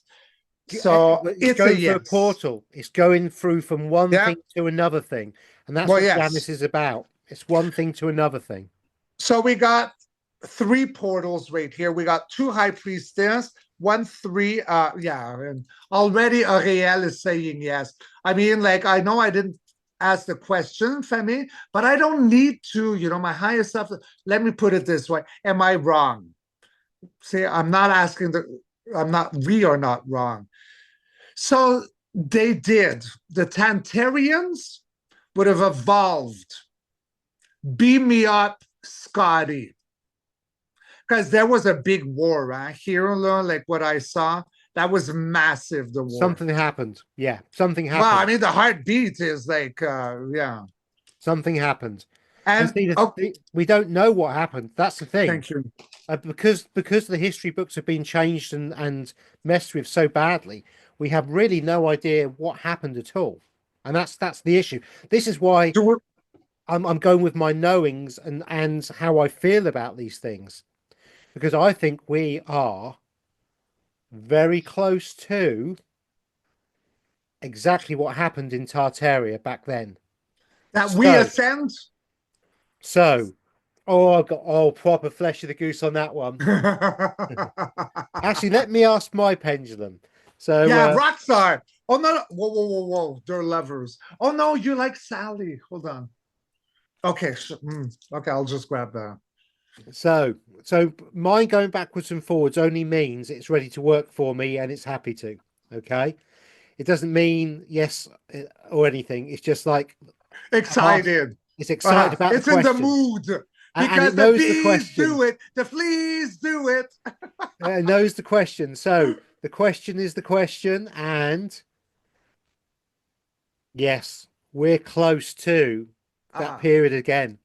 So It's it's a going through a yes. portal. It's going through from one Yeah. thing to another thing. And that's Well, what yes. Janice is about. It's one thing to another thing. So we got 3 portals right here. We got 2 High Priestess, 1, 3. Yeah, and already Ariel is saying yes. I mean, like, I know I didn't ask the question, Femi, but I don't need to, my higher self. Let me put it this way. Am I wrong? See, I'm not asking we are not wrong. So they did. The Tantarians would have evolved. Beam me up, Scotty. Because there was a big war, right? Here, like what I saw, that was massive, the war. Something happened. Yeah, something happened. Well, I mean, the heartbeat is like, yeah. Something happened. And see, we don't know what happened. That's the thing. Thank you. Because the history books have been changed and messed with so badly, we have really no idea what happened at all. And that's the issue. This is why I'm going with my knowings and how I feel about these things. Because I think we are very close to exactly what happened in Tartaria back then. That we ascend? So, I got proper flesh of the goose on that one. Actually, let me ask my pendulum. So yeah, Rockstar. Oh no! Whoa! They're lovers. Oh no, you like Sally. Hold on. Okay, okay, I'll just grab that. So mine going backwards and forwards only means it's ready to work for me and it's happy to. Okay, it doesn't mean yes or anything. It's just like excited. It's excited about. It's in the mood because the bees do it. The fleas do it. It knows the question. So the question is the question, and yes, we're close to that period again.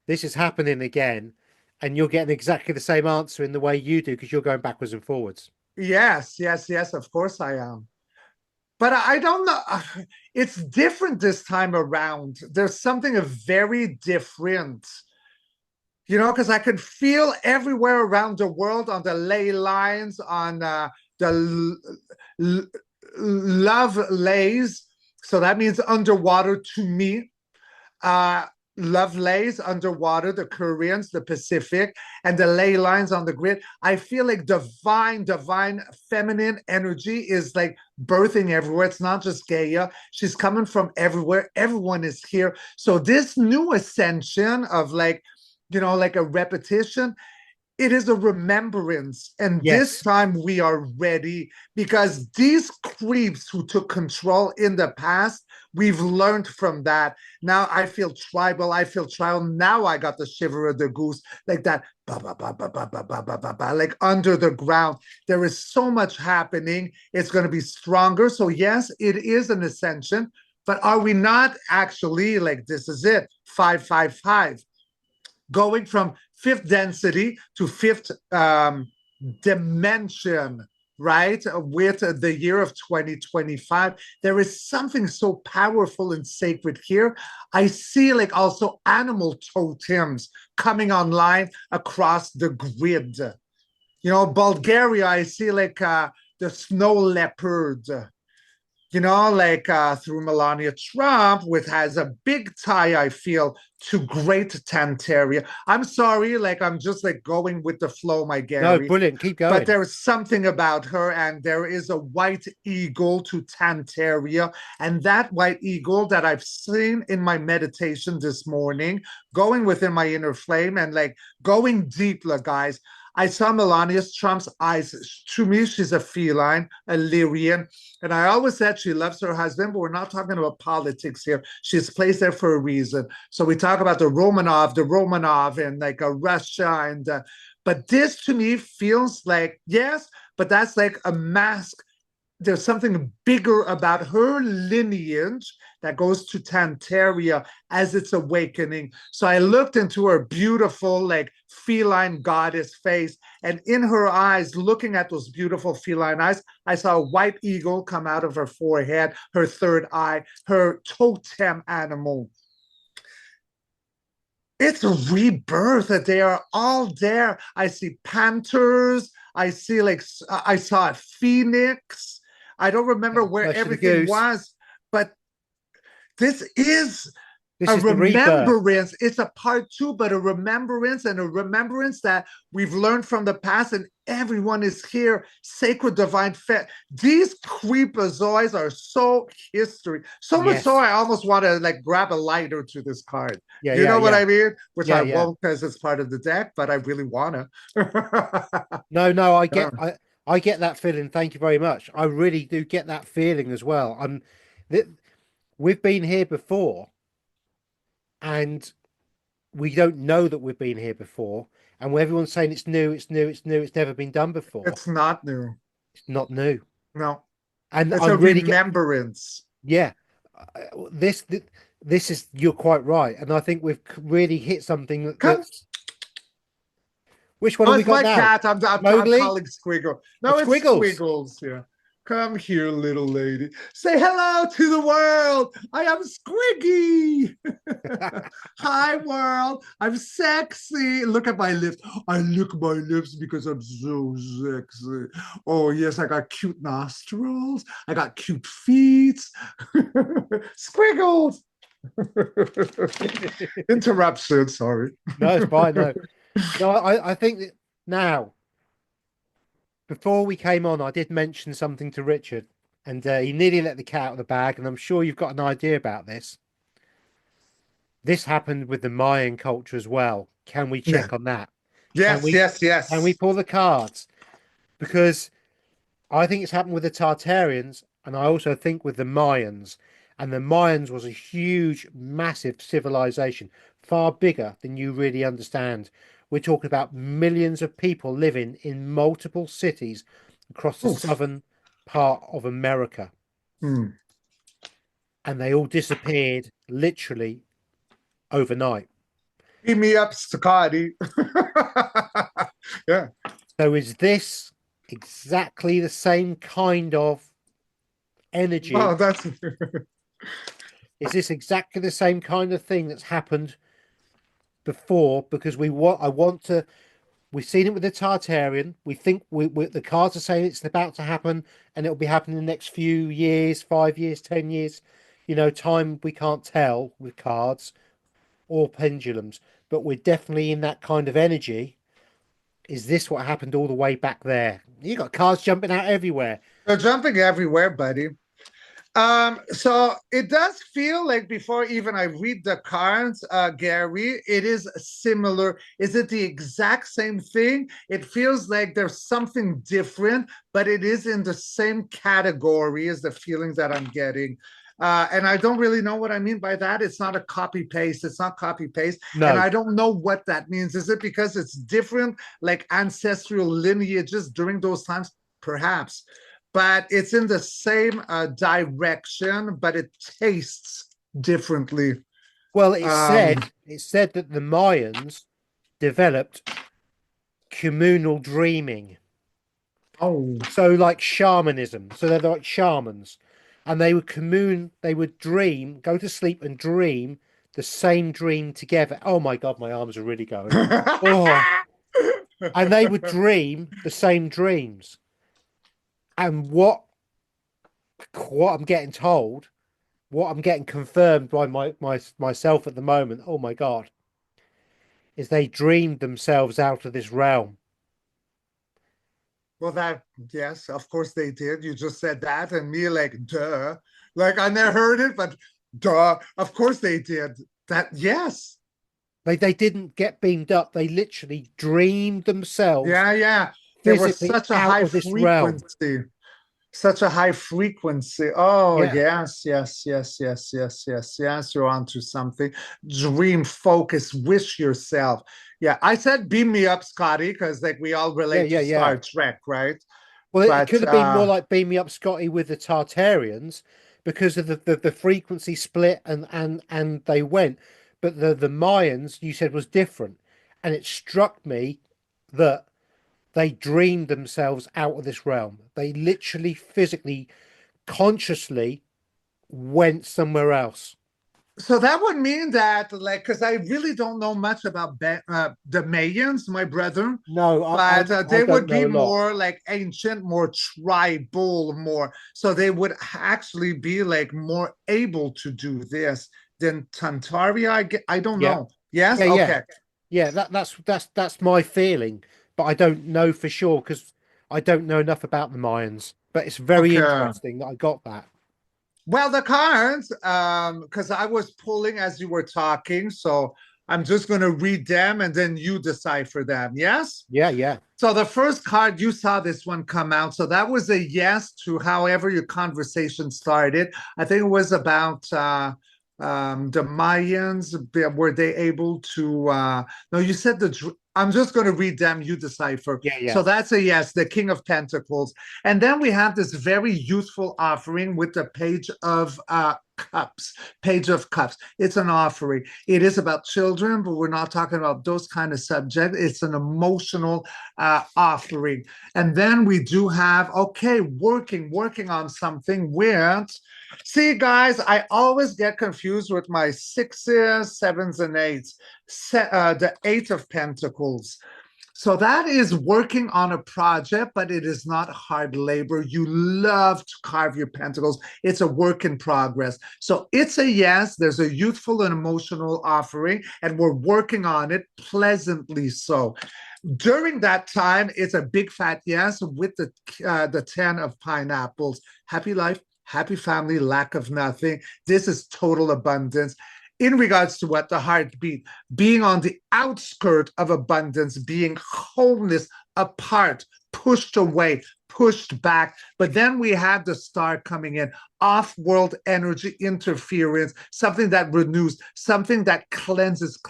This is happening again, and you're getting exactly the same answer in the way you do because you're going backwards and forwards. Yes, of course I am. But I don't know. It's different this time around. There's something very different, because I could feel everywhere around the world on the ley lines, on the love lays. So that means underwater to me. Love lays underwater, the Koreans, the Pacific, and the ley lines on the grid. I feel like divine feminine energy is like birthing everywhere. It's not just Gaia. She's coming from everywhere. Everyone is here. So this new ascension of like a repetition, it is a remembrance. And this time we are ready because these creeps who took control in the past, we've learned from that. Now I feel tribal. Now I got the shiver of the goose, like that, like under the ground. There is so much happening. It's going to be stronger. So yes, it is an ascension. But are we not actually like, this is it, 555? Going from 5th density to 5th dimension, right? With the year of 2025. There is something so powerful and sacred here. I see like also animal totems coming online across the grid. Bulgaria, I see like the snow leopard. Like through Melania Trump, which has a big tie, I feel, to Great Tartaria. I'm sorry, like I'm just like going with the flow, my Gary. No, brilliant. Keep going. But there's something about her, and there is a white eagle to Tartaria, and that white eagle that I've seen in my meditation this morning, going within my inner flame and like going deep, guys. I saw Melania Trump's eyes. To me, she's a feline, a Lyrian. And I always said she loves her husband, but we're not talking about politics here. She's placed there for a reason. So we talk about the Romanov and like a Russia. But this to me feels like, yes, but that's like a mask there's something bigger about her lineage that goes to Tartaria as it's awakening. So I looked into her beautiful, like feline goddess face, and in her eyes, looking at those beautiful feline eyes, I saw a white eagle come out of her forehead, her third eye, her totem animal. It's a rebirth that they are all there. I see panthers. I see like I saw a phoenix. I don't remember Yeah, where flesh of the everything goose. was, but this is This a is the rebirth. remembrance. It's a part two, but a remembrance, and a remembrance that we've learned from the past, and everyone is here. Sacred divine fet. These creepazoids are so history. So much so Yes. I almost want to like grab a lighter to this card. Yeah, You yeah, know what yeah. I mean? Which Yeah, I yeah. won't because it's part of the deck, but I really wanna. No, no, Yeah. I get that feeling. Thank you very much. I really do get that feeling as well. Th we've been here before, and we don't know that we've been here before. And when everyone's saying it's new, it's new, it's new, it's never been done before. It's not new. It's not new. No. And It's I a really get, remembrance. yeah, this is, you're quite right. And I think we've really hit something Come. that's, which one Oh, have we it's got my now? cat. I'm Mowgli? calling Squiggle. Oh, No, it's Squiggles. Squiggles. Yeah. Come here, little lady. Say hello to the world. I am Squiggy. Hi, world. I'm sexy. Look at my lips. I lick my lips because I'm so sexy. Oh, yes, I got cute nostrils. I got cute feet. Squiggles. Interruption. Sorry. No, it's fine. No, no, I think that now, before we came on, I did mention something to Richard, and he nearly let the cat out of the bag. And I'm sure you've got an idea about this. This happened with the Mayan culture as well. Can we Yeah. check on that? Can Yes, we yes, can we yes. pull the cards? Because I think it's happened with the Tartarians, and I also think with the Mayans. And the Mayans was a huge, massive civilization, far bigger than you really understand. We're talking about millions of people living in multiple cities across the Oof. southern part of America. Hmm. And they all disappeared literally overnight. Beat me up, Scotty. Yeah. So is this exactly the same kind of Well, energy? that's Is this exactly the same kind of thing that's happened before? Because I want to. We've seen it with the Tartarian. We think the cards are saying it's about to happen, and it'll be happening in the next few years, 5 years, 10 years. Time we can't tell with cards or pendulums, but we're definitely in that kind of energy. Is this what happened all the way back there? You got cards jumping out everywhere. they're jumping everywhere, buddy. So it does feel like before even I read the cards, Gary, it is similar. Is it the exact same thing? It feels like there's something different, but it is in the same category as the feelings that I'm getting. And I don't really know what I mean by that. It's not a copy paste. It's not copy paste. And No. I don't know what that means. Is it because it's different, like ancestral lineages during those times? Perhaps, but it's in the same direction, but it tastes differently. Well, Um, it said that the Mayans developed communal dreaming. oh, So like shamanism. So they're like shamans. And they would they would dream, go to sleep and dream the same dream together. Oh my God, my arms are really going. Oh, and they would dream the same dreams. And what I'm getting told, what I'm getting confirmed by myself at the moment, oh my God, is they dreamed themselves out of this realm. well, that yes, of course they did. You just said that, and me like, duh, like I never heard it, but duh, of course they did that. Yes, They didn't get beamed up. They literally dreamed themselves yeah, yeah. There was physically such a out high of this realm. frequency, such a high frequency. Oh, Yeah. yes, yes, yes, yes, yes, yes, yes. You're onto something. Dream, focus, wish yourself. Yeah, I said beam me up, Scotty, because like we all Yeah, relate yeah, to yeah. Star Trek, right? Well, it But could have been more like Beam Me Up Scotty with the Tartarians because of the frequency split and they went. But the Mayans you said was different. And it struck me that they dreamed themselves out of this realm. They literally, physically, consciously went somewhere else. so that would mean that, like, because I really don't know much about the Mayans, my brother, No, but I they don't would know be a lot. more like ancient, more tribal, more. So they would actually be like more able to do this than Tantaria. I don't Yeah, know. Yes. yeah, yeah, Okay. yeah. That's my feeling, but I don't know for sure because I don't know enough about the Mayans. But it's very Okay. interesting that I got that. Well, the cards, because I was pulling as you were talking, so I'm just going to read them and then you decipher them. Yes. Yeah, yeah, So the first card, you saw this one come out. So that was a yes to however your conversation started. I think it was about the Mayans. Were they able to? No, you said I'm just going to read them. You decipher. yeah, yeah. So that's a yes, the King of Pentacles. And then we have this very youthful offering with the Page of Cups. Page of Cups. It's an offering. It is about children, but we're not talking about those kind of subjects. It's an emotional offering. And then we do have, okay, working on something with, see, guys, I always get confused with my sixes, sevens, and eights. The Eight of Pentacles. So that is working on a project, but it is not hard labor. You love to carve your pentacles. It's a work in progress. So it's a yes. There's a youthful and emotional offering, and we're working on it pleasantly so. During that time, it's a big fat yes with the 10 of pineapples. Happy life, happy family, lack of nothing. This is total abundance. In regards to what the heartbeat, being on the outskirt of abundance, being wholeness, apart, pushed away, pushed back. But then we had the star coming in, off-world energy interference, something that renews, something that cleanses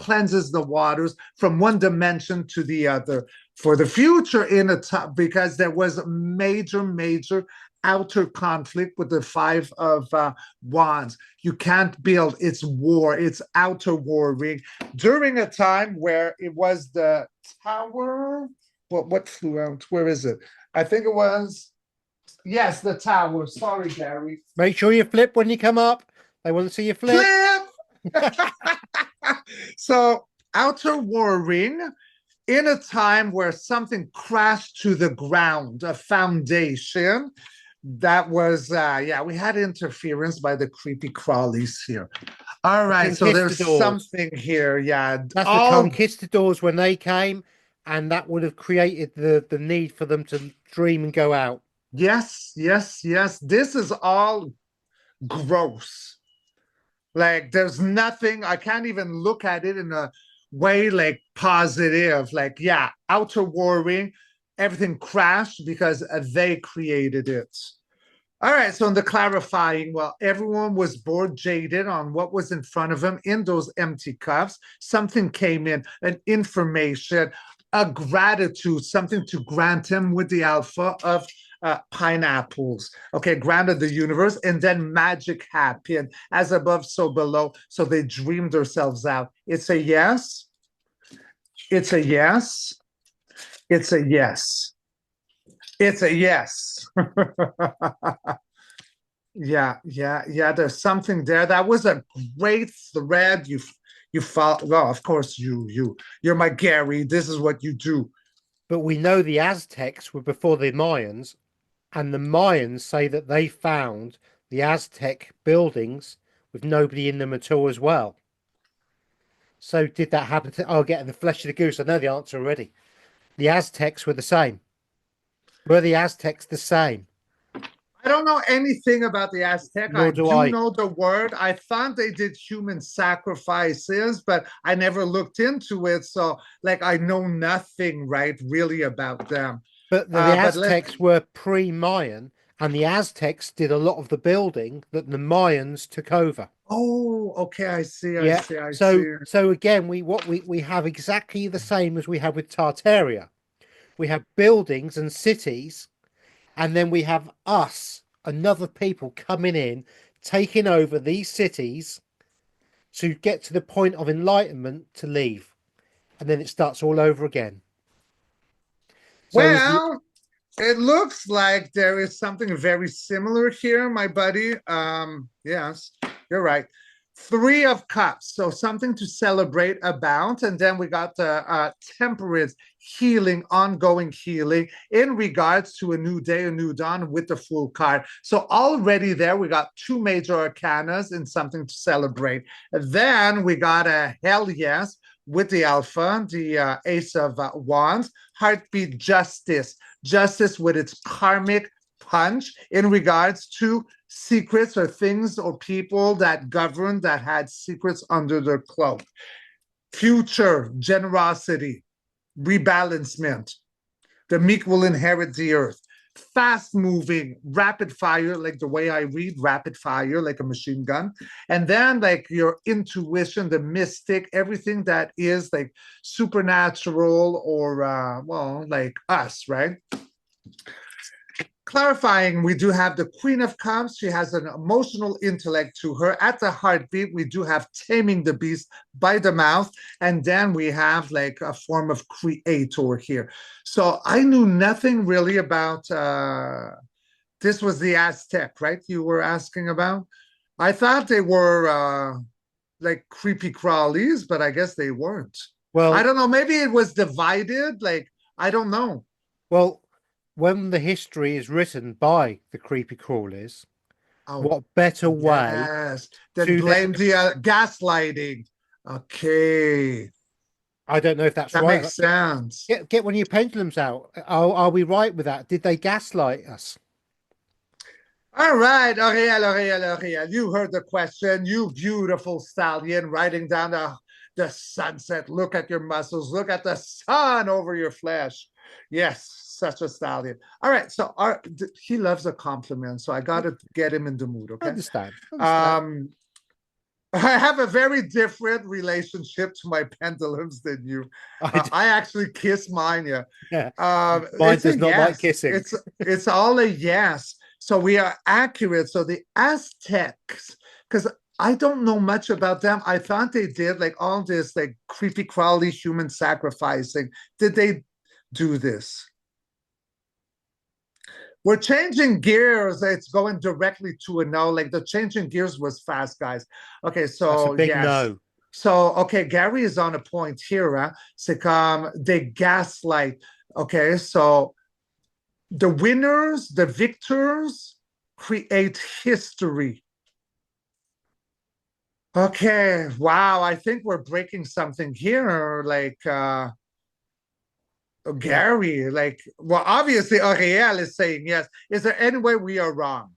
the waters from one dimension to the other. For the future in a top, because there was major outer conflict with the Five of Wands. You can't build. It's war. It's outer warring during a time where it was the Tower. What flew out? Where is it? I think it was, yes, the Tower. Sorry, Gary. Make sure you flip when you come up. They want to see you flip. Flip. So outer warring in a time where something crashed to the ground, a foundation. That was yeah, we had interference by the creepy crawlies here. All The right, so there's conquistadors. something here. Yeah. That's the Oh, conquistadors when they came, and that would have created the need for them to dream and go out. yes. This is all gross. Like there's nothing, I can't even look at it in a way like positive. Like, yeah, outer warring, everything crashed because they created it. All right, so in the clarifying, well, everyone was bored, jaded on what was in front of them in those empty cups. Something came in, an information, a gratitude, something to grant him with the alpha of pineapples. Okay, granted the universe, and then magic happened, as above, so below. So they dreamed themselves out. It's a yes. It's a yes. It's a yes. It's a yes. Yeah. There's something there. That was a great thread. You follow. Well, of course you're my Gary. This is what you do. But we know the Aztecs were before the Mayans, and the Mayans say that they found the Aztec buildings with nobody in them at all as well. So did that happen to? Oh, getting the flesh of the goose. I know the answer already. The Aztecs were the same. Were the Aztecs the same? I don't know anything about the Aztec. I Nor do do I. know the word. I thought they did human sacrifices, but I never looked into it. So, like, I know nothing, right, really about them. But the But let Aztecs were pre-Mayan, and the Aztecs did a lot of the building that the Mayans took over. Oh, okay. I Yeah. see. I So see. so again, we have exactly the same as we have with Tartaria. We have buildings and cities And then we have us, another people coming in, taking over these cities to get to the point of enlightenment to leave. And then it starts all over again. So is the Well, it looks like there is something very similar here, my buddy. Yes, you're right. Three of Cups, so something to celebrate about. And then we got the temperate healing, ongoing healing in regards to a new day, a new dawn with the Fool card. So already there, we got two major arcanas and something to celebrate. And then we got a Hell Yes with the Alpha, the Ace of Wands, Heartbeat Justice, justice with its karmic punch in regards to secrets or things or people that govern that had secrets under their cloak. Future generosity, rebalancement. The meek will inherit the earth. Fast moving, rapid fire, like the way I read, rapid fire, like a machine gun. And then, like your intuition, the mystic, everything that is like supernatural or, well, like us, right? Clarifying, we do have the Queen of Cups. She has an emotional intellect to her. At the heartbeat, we do have Taming the Beast by the mouth. And then we have like a form of creator here. So I knew nothing really about, this was the Aztec, right? You were asking about? I thought they were like creepy crawlies, but I guess they weren't. I well, don't know. Maybe it was divided. Like, I don't know. well, when the history is written by the creepy crawlers, Oh, what better way yes. Then to then? blame the gaslighting. Okay. I don't know if that's That right. makes sense. Get one of your pendulums out. Are we right with that? Did they gaslight us? All right, Ariel. You heard the question. You beautiful stallion riding down the sunset. Look at your muscles. Look at the sun over your flesh. Yes, such a stallion. All right, so he loves a compliment, so I got to get him in the mood, okay? Understand. I have a very different relationship to my pendulums than you. I actually kiss mine. Yeah, Yeah. Mine it's a does not like yes. kissing. It's all a yes. So we are accurate. So the Aztecs, because I don't know much about them. I thought they did like all this like creepy crawly human sacrificing. Did they do this? We're changing gears. It's going directly to a no. Like the changing gears was fast, guys. Okay, That's a so big yes. no. So okay, Gary is on a point here. Huh? So, they gaslight. Okay, so the winners, the victors create history. Okay, wow. I think we're breaking something here. Like Gary, like, well, obviously Ariel is saying yes. Is there any way we are wrong?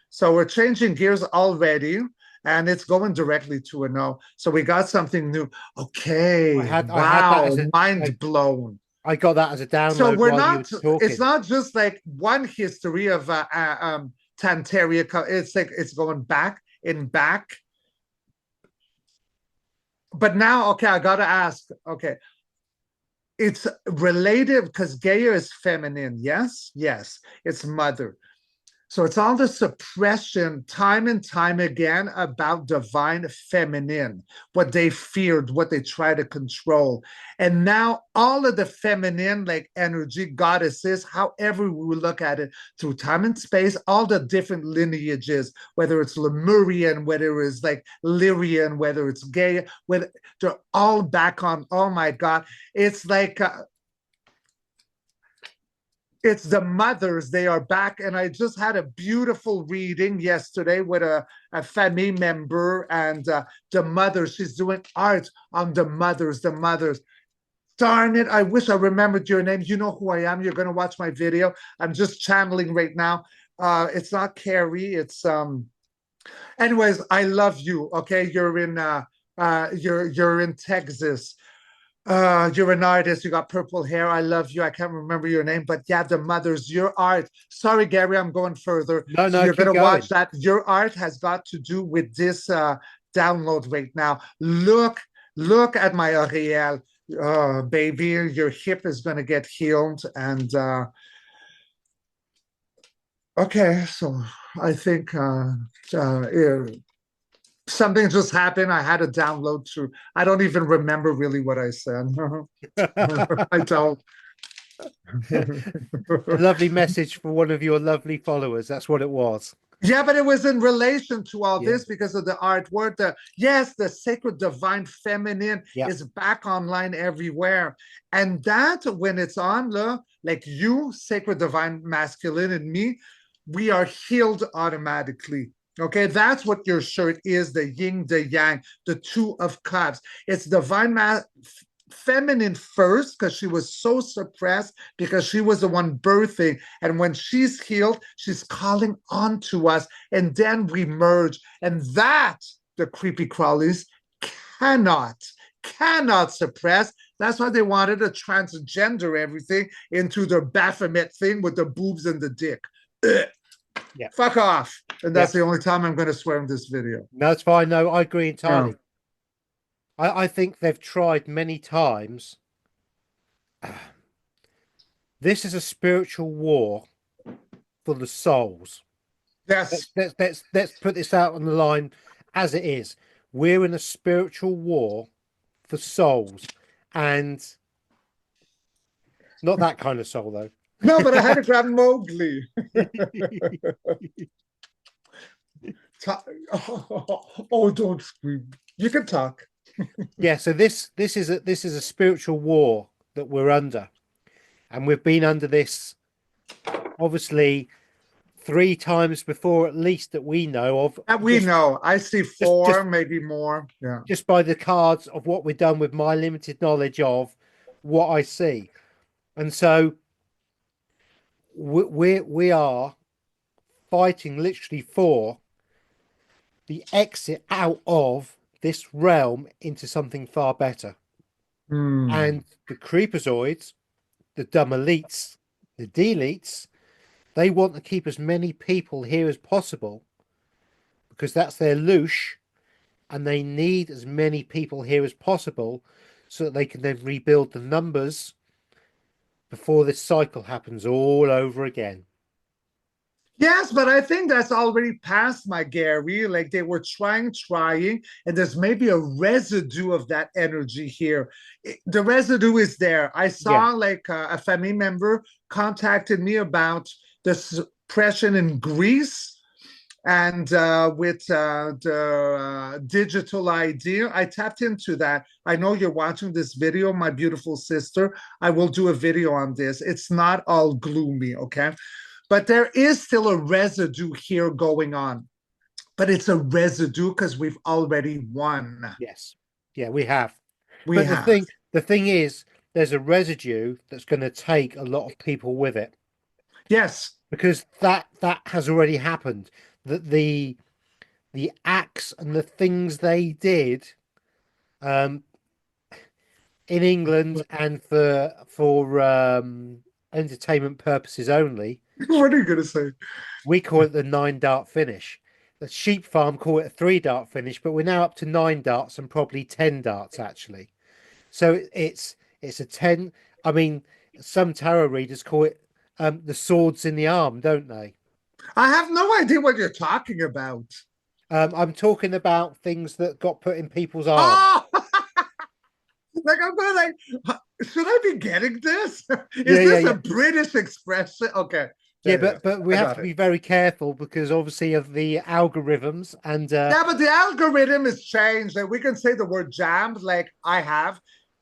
So we're changing gears already, and it's going directly to a no. So we got something new. Okay, I had that wow, as mind blown. I got that as a So download we're while you not. were It's talking. not just like one history of Tantaria. It's like it's going back and back. But now, okay, I gotta ask. Okay, it's related because Gaia is feminine. Yes, yes, it's mother. So it's all the suppression time and time again about divine feminine, what they feared, what they try to control. And now all of the feminine, like energy, goddesses, however we look at it, through time and space, all the different lineages, whether it's Lemurian, whether it's like Lyrian, whether it's Gaia, whether they're all back on, oh my God, it's like it's the mothers, they are back. And I just had a beautiful reading yesterday with a family member, and the mother, she's doing art on the mothers. Darn it, I wish I remembered your name. You know who I am. You're going to watch my video. I'm just channeling right now. It's not Carrie, it's anyways, I love you. Okay, you're in Texas. You're an artist. You got purple hair. I love you. I can't remember your name, but yeah, the mothers, your art. Sorry, Gary, I'm going further. No, So no, you're keep gonna going. watch that. Your art has got to do with this download right now. Look at my Ariel, baby. Your hip is gonna get healed, and Okay, so I think yeah, something just happened. I had to download to. I don't even remember really what I said. I don't. A lovely message for one of your lovely followers. That's what it was. Yeah, but it was in relation to all Yeah. this because of the artwork. Yes, the sacred divine feminine Yeah. is back online everywhere. And that when it's on, like you, sacred divine masculine, and me, we are healed automatically. Okay, that's what your shirt is, the yin, the yang, the two of cups. It's divine feminine first because she was so suppressed because she was the one birthing, and when she's healed she's calling on to us, and then we merge, and that the creepy crawlies cannot suppress. That's why they wanted to transgender everything into the Baphomet thing with the boobs and the dick. Ugh. Yeah. Fuck off. And Yeah. that's the only time I'm going to swear in this video. No, it's fine. No, I agree Yeah. entirely. I think they've tried many times. This is a spiritual war for the souls. Yes. Let's put this out on the line as it is. We're in a spiritual war for souls, and not that kind of soul though. No, but I had to grab Mowgli. Oh, don't scream. You can talk. Yeah, so this is a spiritual war that we're under, and we've been under this obviously 3 times before, at least that we know of. And we know. I see Just four, maybe more. Yeah. just by the cards of what we've done with my limited knowledge of what I see, and so we are fighting literally for the exit out of this realm into something far better. Hmm. And the creepazoids, the dumb elites, the deletes, they want to keep as many people here as possible because that's their loosh, and they need as many people here as possible so that they can then rebuild the numbers before this cycle happens all over again. Yes, but I think that's already past my Gary. Like they were trying, and there's maybe a residue of that energy here. The residue is there. I Yeah. saw like a family member contacted me about the suppression in Greece, and with the digital ID, I tapped into that. I know you're watching this video, my beautiful sister. I will do a video on this. It's not all gloomy, okay? But there is still a residue here going on. But it's a residue because we've already won. Yes. Yeah, we have. We But have. the thing is, there's a residue that's going to take a lot of people with it Yes. because that has already happened. That the acts and the things they did um, in England and for entertainment purposes only, What are you going to say? we call it the 9 dart finish. The sheep farm call it a 3 dart finish, but we're now up to 9 darts and probably 10 darts actually. So it's a 10. I mean, some tarot readers call it the swords in the arm, don't they? I have no idea what you're talking about. I'm talking about things that got put in people's arms. Oh, like I'm going like, should I be getting this? Yeah, Is yeah, this yeah. a British expression? Okay. Yeah, Yeah, yeah, but we I have got to it. be very careful because obviously of the algorithms and Yeah, but the algorithm is changed. Like we can say the word jammed, like I have.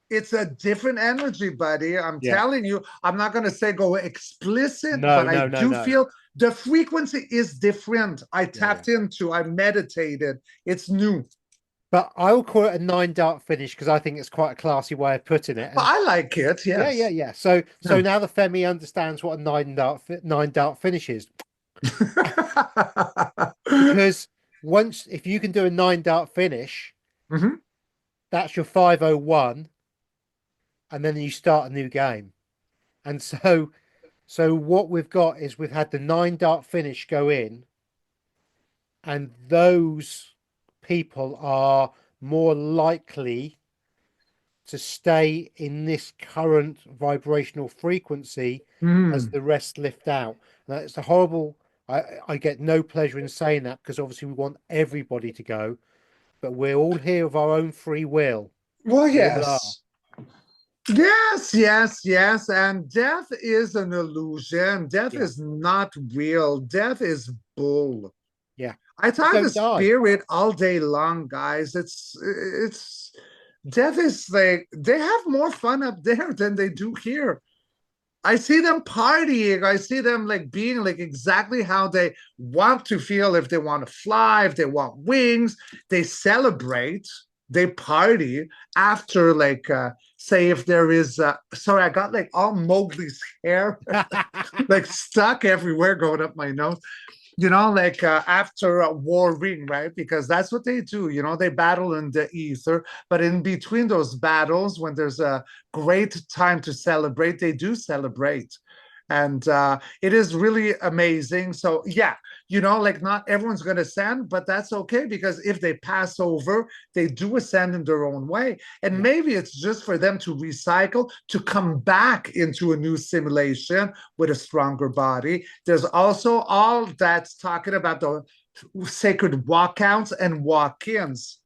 It's a different energy, buddy. I'm yeah. telling you, I'm not going to say go explicit, No, but I no, no, do no. feel the frequency is different. I Yeah, yeah. tapped into, I meditated. It's new. But I will call it a 9 dart finish because I think it's quite a classy way of putting it. But And I like it, yeah, yeah, yes. yeah. So Yeah. now the Femi understands what a 9 dart finish is because once if you can do a 9 dart finish, Mhm. that's your 501, and then you start a new game. And so what we've got is we've had the 9 dart finish go in, and those people are more likely to stay in this current vibrational frequency as Mm. the rest lift out. Now, it's a horrible. I get no pleasure in saying that because obviously we want everybody to go, but we're all here of our own free will. Well, We all are. yes. Yes, yes, yes. And death is an illusion. Death Yeah, is not real. Death is bull. yeah. I You talk to don't die. spirit all day long, guys. It's death is like they have more fun up there than they do here. I see them partying. I see them like being like exactly how they want to feel. If they want to fly, if they want wings, they celebrate, they party after like say if there is sorry, I got like all Mowgli's hair like stuck everywhere going up my nose. Like after a war ring, right? Because that's what they do. They battle in the ether, but in between those battles, when there's a great time to celebrate, they do celebrate. And it is really amazing. So, yeah, like not everyone's going to ascend, but that's okay because if they pass over, they do ascend in their own way. And Yeah, maybe it's just for them to recycle, to come back into a new simulation with a stronger body. There's also all that's talking about the sacred walkouts and walk-ins.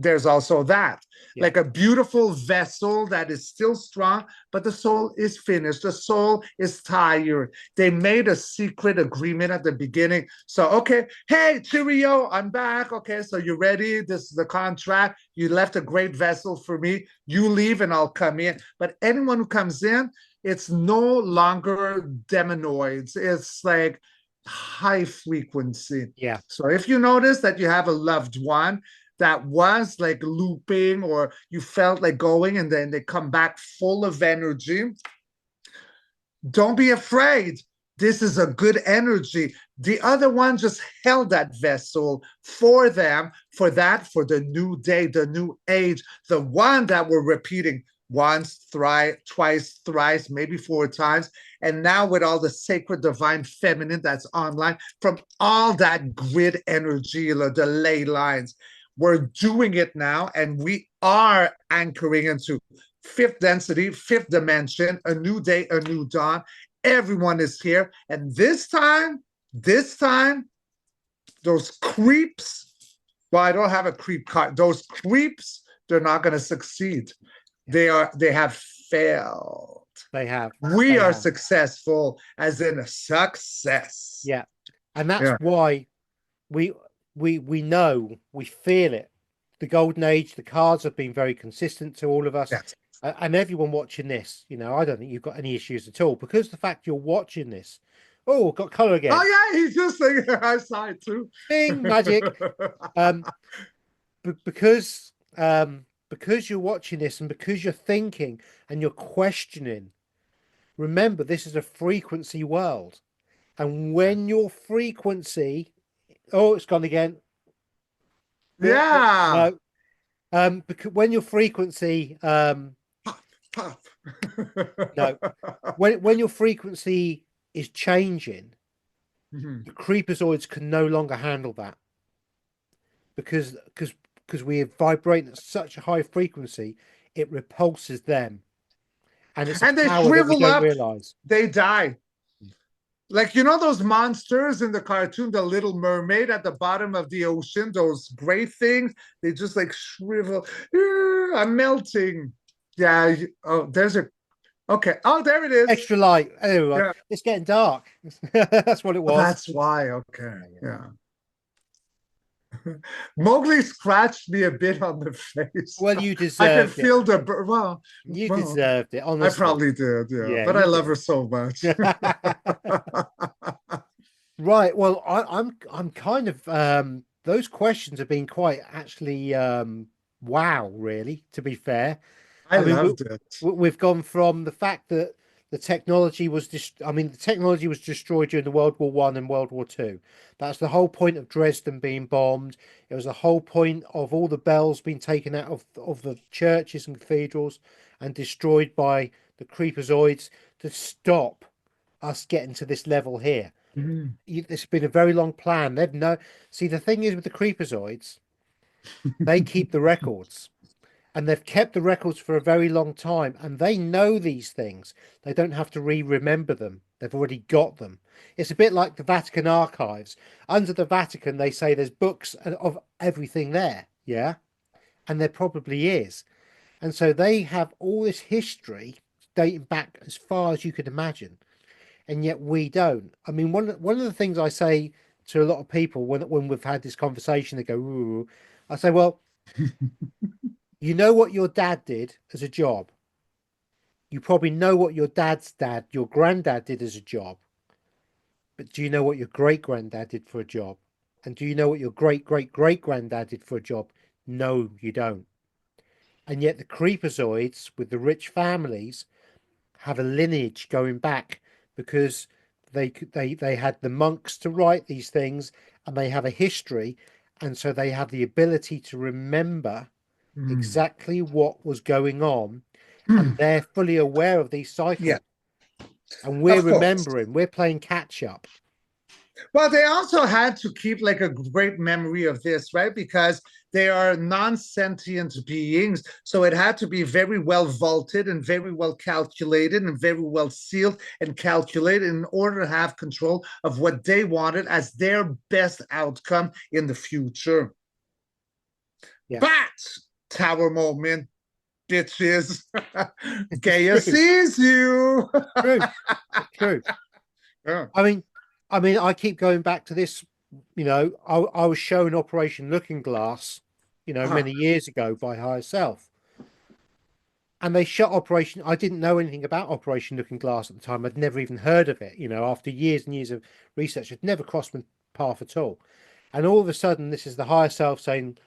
There's also that, yeah, like a beautiful vessel that is still strong, but the soul is finished. The soul is tired. They made a secret agreement at the beginning. So, okay, hey, cheerio, I'm back. Okay, so you ready? This is the contract. You left a great vessel for me. You leave and I'll come in. But anyone who comes in, it's no longer demonoids. It's like high frequency. yeah. So if you notice that you have a loved one that was like looping or you felt like going and then they come back full of energy, don't be afraid. This is a good energy. The other one just held that vessel for them, for the new day, the new age, the one that we're repeating once, thrice, twice, thrice, maybe 4 times. And now with all the sacred divine feminine that's online, from all that grid energy, the ley lines, we're doing it now, and we are anchoring into fifth density, fifth dimension, a new day, a new dawn. Everyone is here. And this time, those creeps, well, I don't have a creep card. Those creeps, they're not going to succeed. They have failed. They have. We They are have. successful, as in a success. Yeah. And that's Yeah. why we we know, we feel it. The golden age, the cards have been very consistent to all of us. Yes. And everyone watching this, I don't think you've got any issues at all because the fact you're watching this. Oh, got color again. Oh yeah, he's just like I saw it too. Bing, magic. Because because you're watching this and because you're thinking and you're questioning, remember this is a frequency world. And when your frequency, oh, it's gone again. Yeah. No, because when your frequency, Pop. no, when your frequency is changing, the creepazoids can no longer handle that because we vibrate at such a high frequency, it repulses them, and it's a And they power that we shrivel don't up, realize. they die. Like those monsters in the cartoon, the Little Mermaid at the bottom of the ocean, those gray things, they just like shrivel. I'm melting. Yeah. Oh, there's a okay. Oh, there it is. Extra light. Anyway, Yeah. it's getting dark. That's what it Oh, was. that's why. Okay. Yeah. Mowgli scratched me a bit on the face. Well, you I can deserved it. feel the You well. deserved it, I honestly. probably did, yeah. Yeah, But I you love her did. so much. Right. Well, I'm kind of those questions have been quite actually wow, really, to be fair. I I mean, loved it. we've gone from the fact that the technology was the technology was destroyed during the World War I and World War II. That's the whole point of Dresden being bombed. It was the whole point of all the bells being taken out of the churches and cathedrals and destroyed by the creepazoids to stop us getting to this level here. Mhm. It's been a very long plan. They've no see the thing is with the creepazoids, they keep the records. And they've kept the records for a very long time, and they know these things. They don't have to remember them. They've already got them. It's a bit like the Vatican archives. Under the Vatican, they say there's books of everything there, yeah, and there probably is. And so they have all this history dating back as far as you could imagine, and yet we don't. I mean, one of the things I say to a lot of people when we've had this conversation, they go, "Ooh," I say, well, you know what your dad did as a job. You probably know what your dad's dad, your granddad did as a job. But do you know what your great granddad did for a job? And do you know what your great great great granddad did for a job? No, you don't. And yet the creepazoids with the rich families have a lineage going back because they had the monks to write these things, and they have a history, and so they have the ability to remember Mm. exactly what was going on, and Mm. they're fully aware of these Yeah, cycles, and we're of course. remembering, we're playing catch up. Well, they also had to keep like a great memory of this, right? Because they are non-sentient beings. So it had to be very well vaulted and very well calculated and very well sealed and calculated in order to have control of what they wanted as their best outcome in the future. Yeah, But Tower moment, bitches, it's Gaia true, sees you. true, true. Yeah. I mean, I keep going back to this. You know, I was shown Operation Looking Glass, you know, Uh-huh. many years ago by Higher Self, and they shut Operation. I didn't know anything about Operation Looking Glass at the time. I'd never even heard of it. You know, after years and years of research, it never crossed my path at all. And all of a sudden, this is the Higher Self saying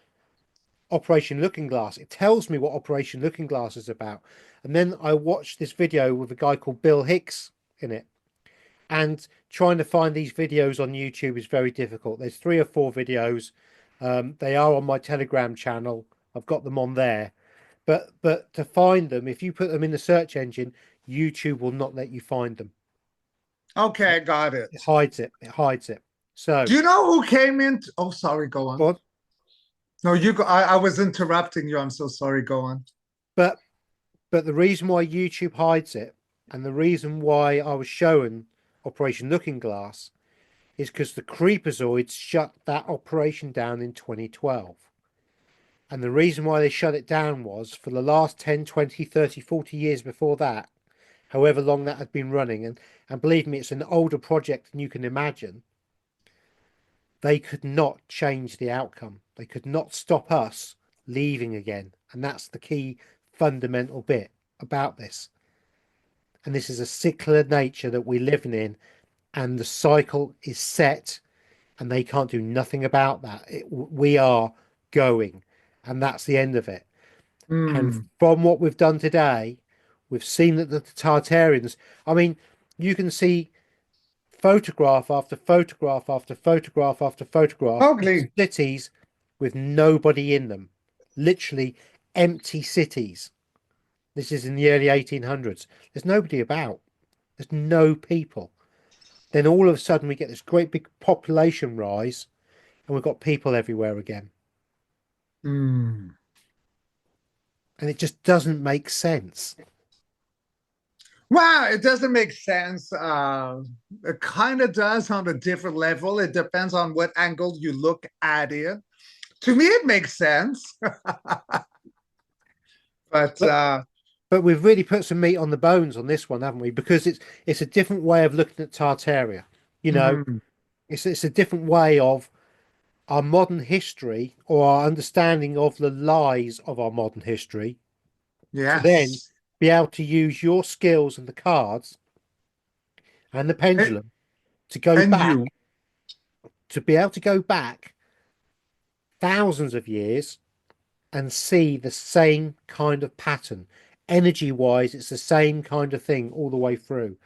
Operation Looking Glass. It tells me what Operation Looking Glass is about. And then I watched this video with a guy called Bill Hicks in it. And trying to find these videos on YouTube is very difficult. There's 3 or 4 videos. They are on my Telegram channel. I've got them on there. But to find them, if you put them in the search engine, YouTube will not let you find them. Okay, got it. It hides it. It hides it. Do So, you know who came in? Oh, sorry, go on. but No, you go. I was interrupting you. I'm so sorry. Go on. but but the reason why YouTube hides it, and the reason why I was shown Operation Looking Glass, is because the Creepazoids shut that operation down in 2012. And the reason why they shut it down was for the last 10, 20, 30, 40 years before that, however long that had been running, and believe me, it's an older project than you can imagine, they could not change the outcome. They could not stop us leaving again. And that's the key fundamental bit about this. And this is a cyclical nature that we're living in, and the cycle is set, and they can't do nothing about that. We are going, and that's the end of it. And Mm. from what we've done today, we've seen that the Tartarians, I mean, you can see photograph after photograph after photograph after photograph of Ugly. cities with nobody in them, literally empty cities. This is in the early 1800s. There's nobody about, there's no people. Then all of a sudden, we get this great big population rise, and we've got people everywhere again. Mm. And it just doesn't make sense. Wow, it doesn't make sense. It kind of does on a different level. It depends on what angle you look at it. To me, it makes sense. But But but we've really put some meat on the bones on this one, haven't we? Because it's a different way of looking at Tartaria. You know, mm, it's a different way of our modern history, or our understanding of the lies of our modern history, to then yes. be able to use your skills and the cards and the And, pendulum to go and back, you. to be able to go back thousands of years and see the same kind of pattern. Energy wise, it's the same kind of thing all the way through.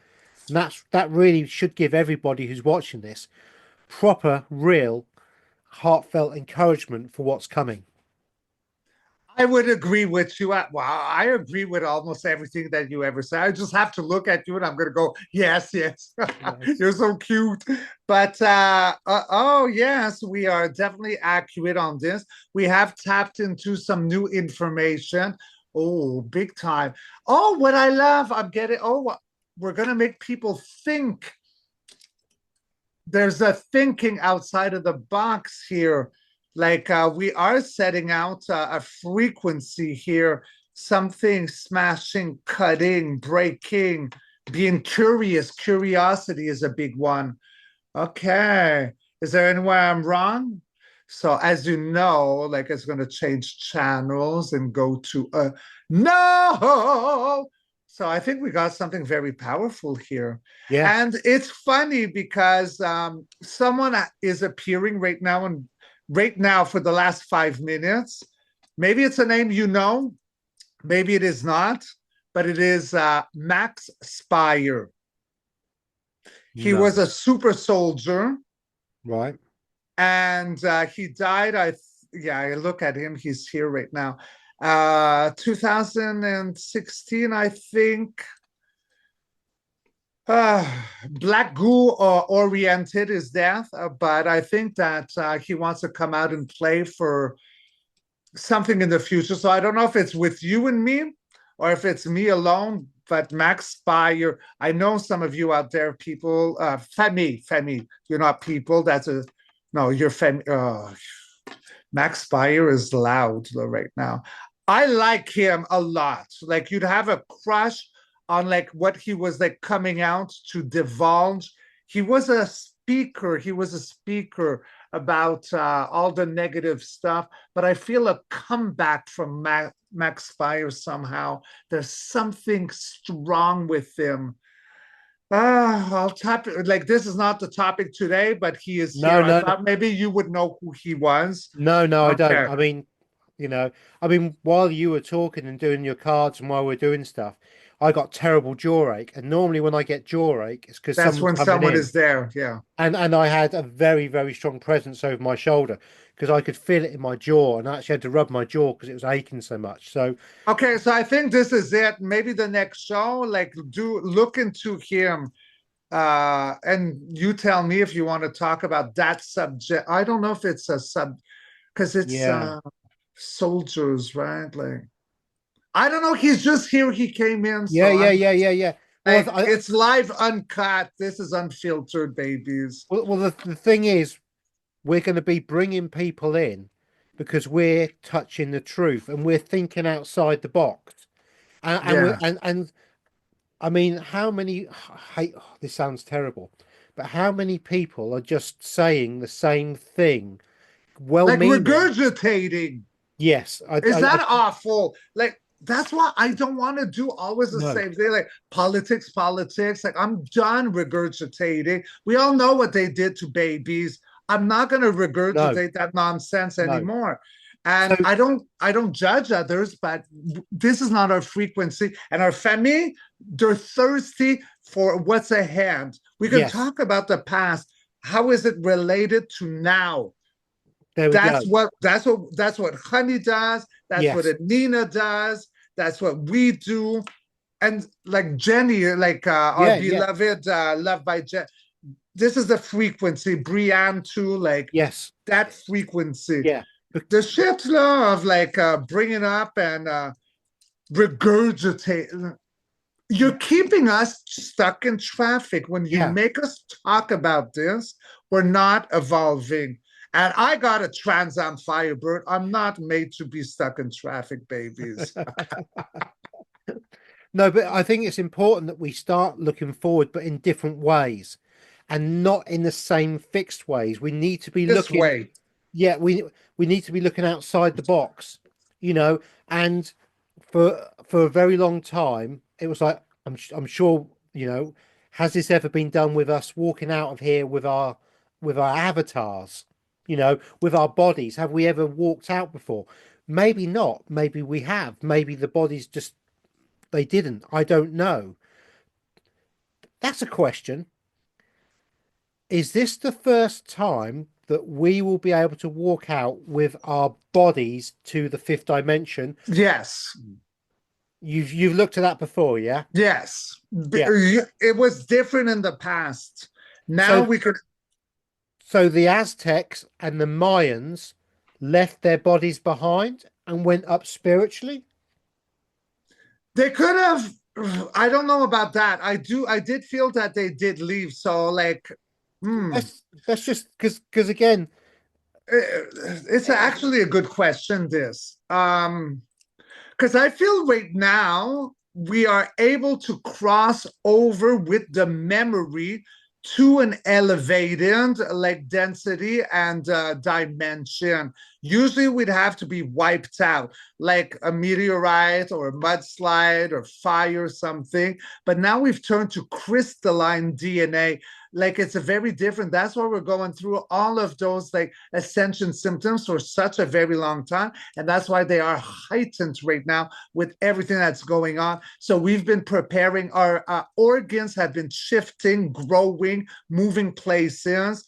And that really should give everybody who's watching this proper, real, heartfelt encouragement for what's coming. I would agree with you. Well, I agree with almost everything that you ever said. I just have to look at you and I'm going to go, yes, yes. Yes. You're so cute. But oh, yes, we are definitely accurate on this. We have tapped into some new information. Oh, big time. Oh, what I love, I'm getting, oh, we're going to make people think. there's a thinking outside of the box here. Like we are setting out a frequency here, something smashing, cutting, breaking, being curious. Curiosity is a big one. Okay. Is there anywhere I'm wrong? So as you know, like it's going to change channels and go to a no. So I think we got something very powerful here. Yeah. And it's funny because someone is appearing right now for the last 5 minutes. Maybe it's a name you know, maybe it is not, but it is Max Spire. He No. was a super soldier Right. and he died. Yeah, I look at him. He's here right now. 2016, I think. Black goo oriented is death, but I think that he wants to come out and play for something in the future. So I don't know if it's with you and me or if it's me alone. But Max Spire, I know some of you out there, people. Femi, you're not people. That's a no. You're Femi. Max Spire is loud right now. I like him a lot. Like you'd have a crush on like what he was like coming out to divulge. He was a speaker. He was a speaker about all the negative stuff. But I feel a comeback from Max Spire somehow. There's something strong with him. I'll tap it. Like this is not the topic today, but he is No, here. I no, no, thought maybe you would know who he was. no, no, I don't. Okay. I mean, you know, I mean, while you were talking and doing your cards and while we're doing stuff, I got terrible jaw ache. And normally when I get jaw ache, it's because That's someone's when coming someone in. is there. Yeah. And I had a very, very strong presence over my shoulder because I could feel it in my jaw and I actually had to rub my jaw because it was aching so much. So Okay, so I think this is it. Maybe the next show, like do look into him. And you tell me if you want to talk about that subject. I don't know if it's a sub because it's yeah. soldiers, right? Like I don't know. He's just here. He came in, Yeah, so yeah, I'm yeah, yeah, yeah. Well, like, it's live, uncut. This is unfiltered, babies. the thing is, we're going to be bringing people in because we're touching the truth and we're thinking outside the box. And we Yeah. and I mean, how many? This sounds terrible, but how many people are just saying the same thing, Like well-meaning? regurgitating. Yes, Is that awful? Like that's why I don't want to do always the no, same thing. Like politics, politics. Like I'm done regurgitating. We all know what they did to babies. I'm not going to no, regurgitate that nonsense no. anymore. So And I don't judge others, but this is not our frequency. And our family, they're thirsty for what's ahead. We can yes, talk about the past. How is it related to now? there we go. That's what Honey does. That's what Yes, Nina does. That's what we do. And like Jenny, like our yeah, yeah, beloved Love by Jen. This is the frequency. Brienne too, like yes, that frequency. yeah, The shit of like bringing up and regurgitate. You're keeping us stuck in traffic. When you yeah. make us talk about this, we're not evolving. And I got a Trans Am Firebird. I'm not made to be stuck in traffic, babies. No, but I think it's important that we start looking forward, but in different ways, and not in the same fixed ways. We need to be This looking. way. Yeah, we need to be looking outside the box, you know. And for a very long time, it was like I'm sure, you know, has this ever been done with us walking out of here with our avatars, you know, with our bodies? Have we ever walked out before? Maybe not. Maybe we have. Maybe the bodies just they didn't. I don't know. That's a question. Is this the first time that we will be able to walk out with our bodies to the fifth dimension? Yes. You've looked at that before, yeah? Yes. Yeah. It was different in the past. Now So we could, so the Aztecs and the Mayans left their bodies behind and went up spiritually? they could have, I don't know about that. I did feel that they did leave. So, like, Hmm. That's just because again, It's actually a good question, this. Because I feel right now we are able to cross over with the memory to an elevated like density and dimension. Usually we'd have to be wiped out, like a meteorite or a mudslide or fire or something. But now we've turned to crystalline DNA. Like it's a very different. That's why we're going through all of those like ascension symptoms for such a very long time. And that's why they are heightened right now with everything that's going on. So we've been preparing, our organs have been shifting, growing, moving places.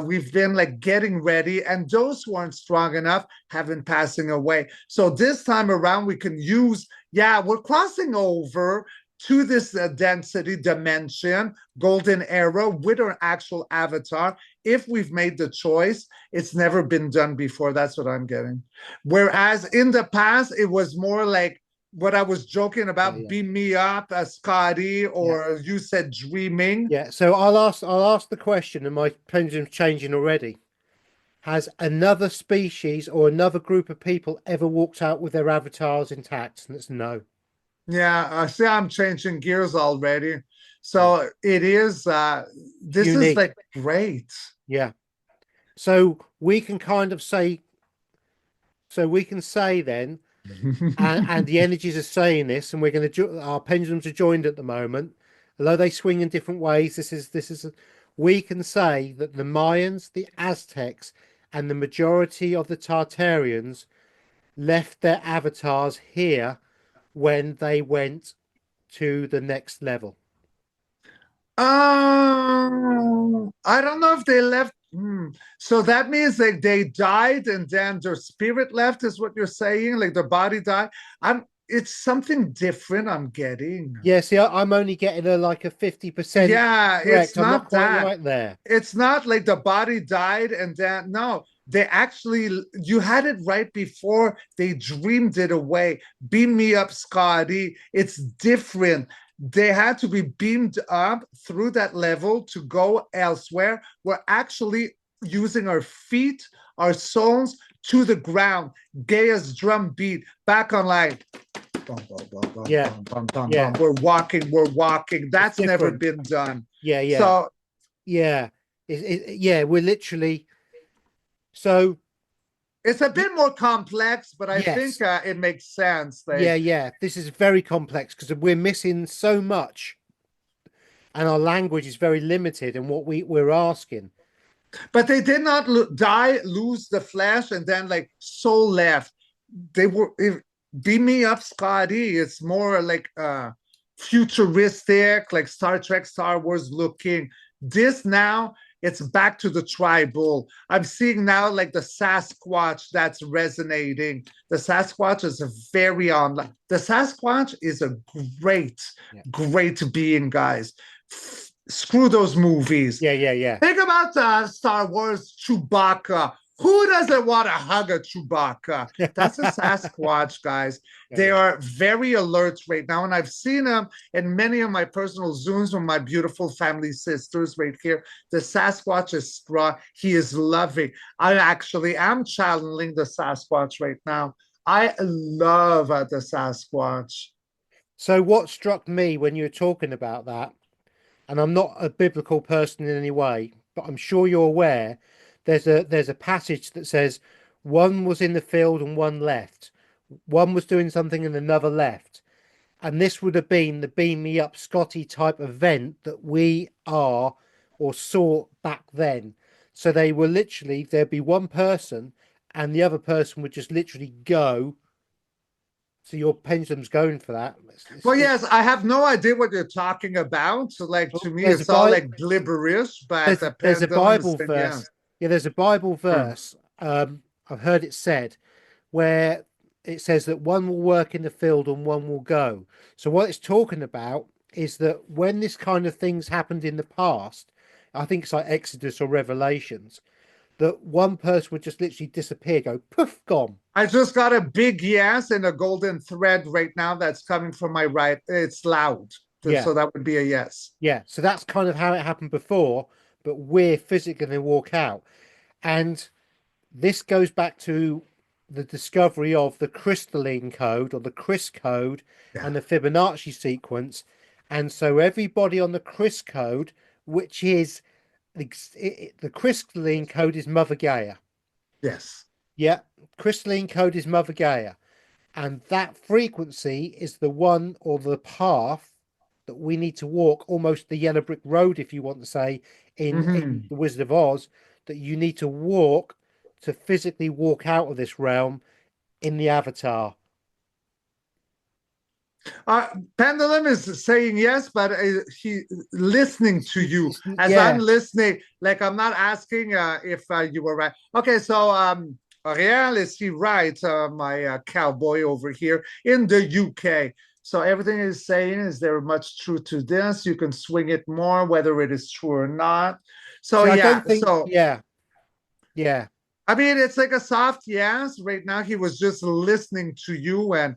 We've been like getting ready, and those who aren't strong enough have been passing away. So this time around, we can use, yeah, we're crossing over to this density dimension, golden era with our actual avatar. If we've made the choice, it's never been done before. That's what I'm getting. Whereas in the past, it was more like what I was joking yeah, about, yeah, beam me up, Scotty, yeah, or you said dreaming. yeah. So I'll ask the question, and my pendulum's changing already. Has another species or another group of people ever walked out with their avatars intact? And it's no. Yeah, I see I'm changing gears already. Yeah. So it is, this is Unique. like great. Yeah. So we can kind of say, so we can say then, and the energies are saying this, and we're going to, our pendulums are joined at the moment. Although they swing in different ways, we can say that the Mayans, the Aztecs, and the majority of the Tartarians left their avatars here when they went to the next level. I don't know if they left. So that means like they died and then their spirit left, is what you're saying? Like their body died. It's something different I'm getting. Yeah, see, I'm only getting a like a 50% Yeah, it's correct. I'm not not quite that. right there. It's not like the body died and then no, they actually, you had it right before they dreamed it away. Beam me up, Scotty. It's different. They had to be beamed up through that level to go elsewhere. We're actually using our feet, our souls to the ground. Gaia's drum beat back online. Yeah, yeah, We're walking, we're walking. it's That's never different. been done. Yeah, yeah, So yeah. Yeah, we're literally so it's a bit more complex, but I think yes, it makes sense. yeah, Like, yeah. This is very complex because we're missing so much, and our language is very limited in what we're asking. but they did not die, lose the flesh, and then like soul left. They were beam me up, Scotty. It's more like futuristic, like Star Trek, Star Wars looking. This now, it's back to the tribal. I'm seeing now like the Sasquatch that's resonating. The Sasquatch is a very on. The Sasquatch is a great, Yeah, great being, guys. Screw those movies. yeah, yeah, yeah, Think about Star Wars Chewbacca. Who doesn't want to hug a Chewbacca? That's a Sasquatch, guys. yeah, They yeah. are very alert right now, and I've seen them in many of my personal Zooms with my beautiful family sisters right here. The Sasquatch is strong. He is loving. I actually am channeling the Sasquatch right now. I love the Sasquatch. So what struck me when you were talking about that, and I'm not a biblical person in any way, but I'm sure you're aware there's a passage that says one was in the field and one left. One was doing something and another left. And this would have been the beam me up Scotty type event that we are or saw back then. So they were literally, there'd be one person and the other person would just literally go. So your pendulum's going for that. Well, yes, I have no idea what you're talking about. So, like, to me, There's a it's all Bible. like gibberish, but the There's a pendulum is Bible saying yes. verse. Yeah, there's a Bible Hmm. verse. I've heard it said where it says that one will work in the field and one will go. So what it's talking about is that when this kind of things happened in the past, I think it's like Exodus or Revelations, that one person would just literally disappear, go poof, gone. I just got a big yes and a golden thread right now that's coming from my right. It's loud. Yeah, So that would be a yes. yeah. So that's kind of how it happened before. but we're physically going to walk out. And this goes back to the discovery of the crystalline code, or the Cris code, Yeah. and the Fibonacci sequence. And so everybody on the Cris code, which is the crystalline code, is Mother Gaia. Yes. Yeah, crystalline code is Mother Gaia. And that frequency is the one, or the path, that we need to walk, almost the yellow brick road, if you want to say, in Hmm. the Wizard of Oz, that you need to walk to physically walk out of this realm in the avatar. Uh, Pendulum is saying yes, but he listening to you as I'm Yeah, listening. Like I'm not asking if you were right. Okay, so Ariel, is he right? My cowboy over here in the UK. So everything is saying, is there much truth to this? You can swing it more, whether it is true or not. So see, I yeah, don't think, so yeah, I mean, it's like a soft yes. Right now, he was just listening to you and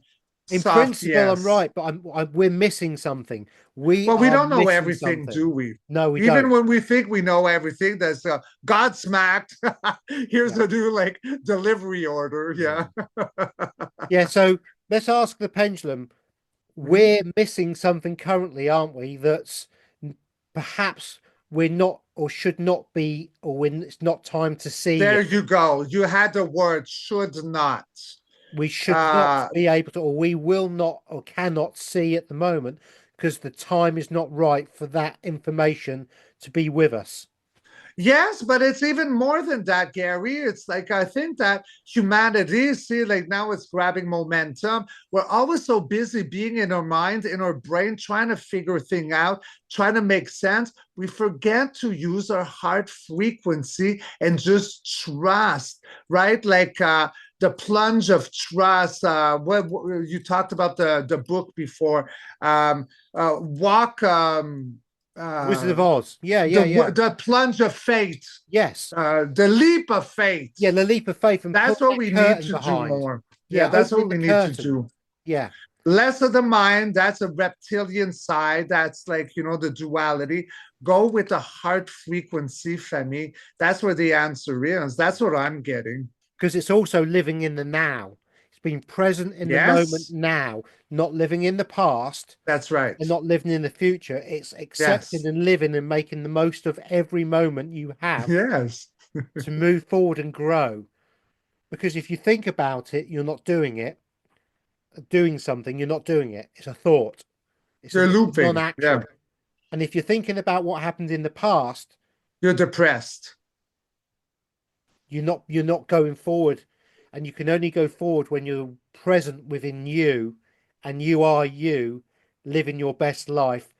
in soft principle I'm yes. right, but we're missing something. We Well, we are don't know missing everything, something. do we? No, we Even don't. when we think we know everything, there's a God smacked. Here's Yeah, a new like delivery order. yeah, Yeah. yeah. So let's ask the pendulum. Mhm. We're missing something currently, aren't we? That's perhaps we're not, or should not be, or when it's not time to see There yet. you go. You had the word should not. We should not Uh, be able to, or we will not, or cannot see at the moment, because the time is not right for that information to be with us. Yes, but it's even more than that, Gary. It's like I think that humanity, see, like now it's grabbing momentum. We're always so busy being in our mind, in our brain, trying to figure things out, trying to make sense. We forget to use our heart frequency and just trust, right? Like the plunge of trust. What you talked about the book before. Walk. Wizard Uh, of Oz. Yeah, yeah, yeah. the plunge of faith, Yes. the leap of faith. Yeah, the leap of faith, and pull That's what that we need curtain to do behind. more. Yeah, Yeah, that's what opening the we need to curtain. do. Yeah, Less of the mind, that's a reptilian side. That's like, the duality. Go with the heart frequency, Femi. That's where the answer is. That's what I'm getting. because it's also living in the now. It's being present in the moment Yes, now, not living in the past that's right. and not living in the future. It's accepting Yes, and living and making the most of every moment you have yes. to move forward and grow. Because if you think about it, you're not doing it. Doing something, you're not doing it. It's a thought. You're It's a looping. Yeah, non-action. And if you're thinking about what happened in the past, you're depressed. you're not going forward, and you can only go forward when you're present within you, and you are you, living your best life,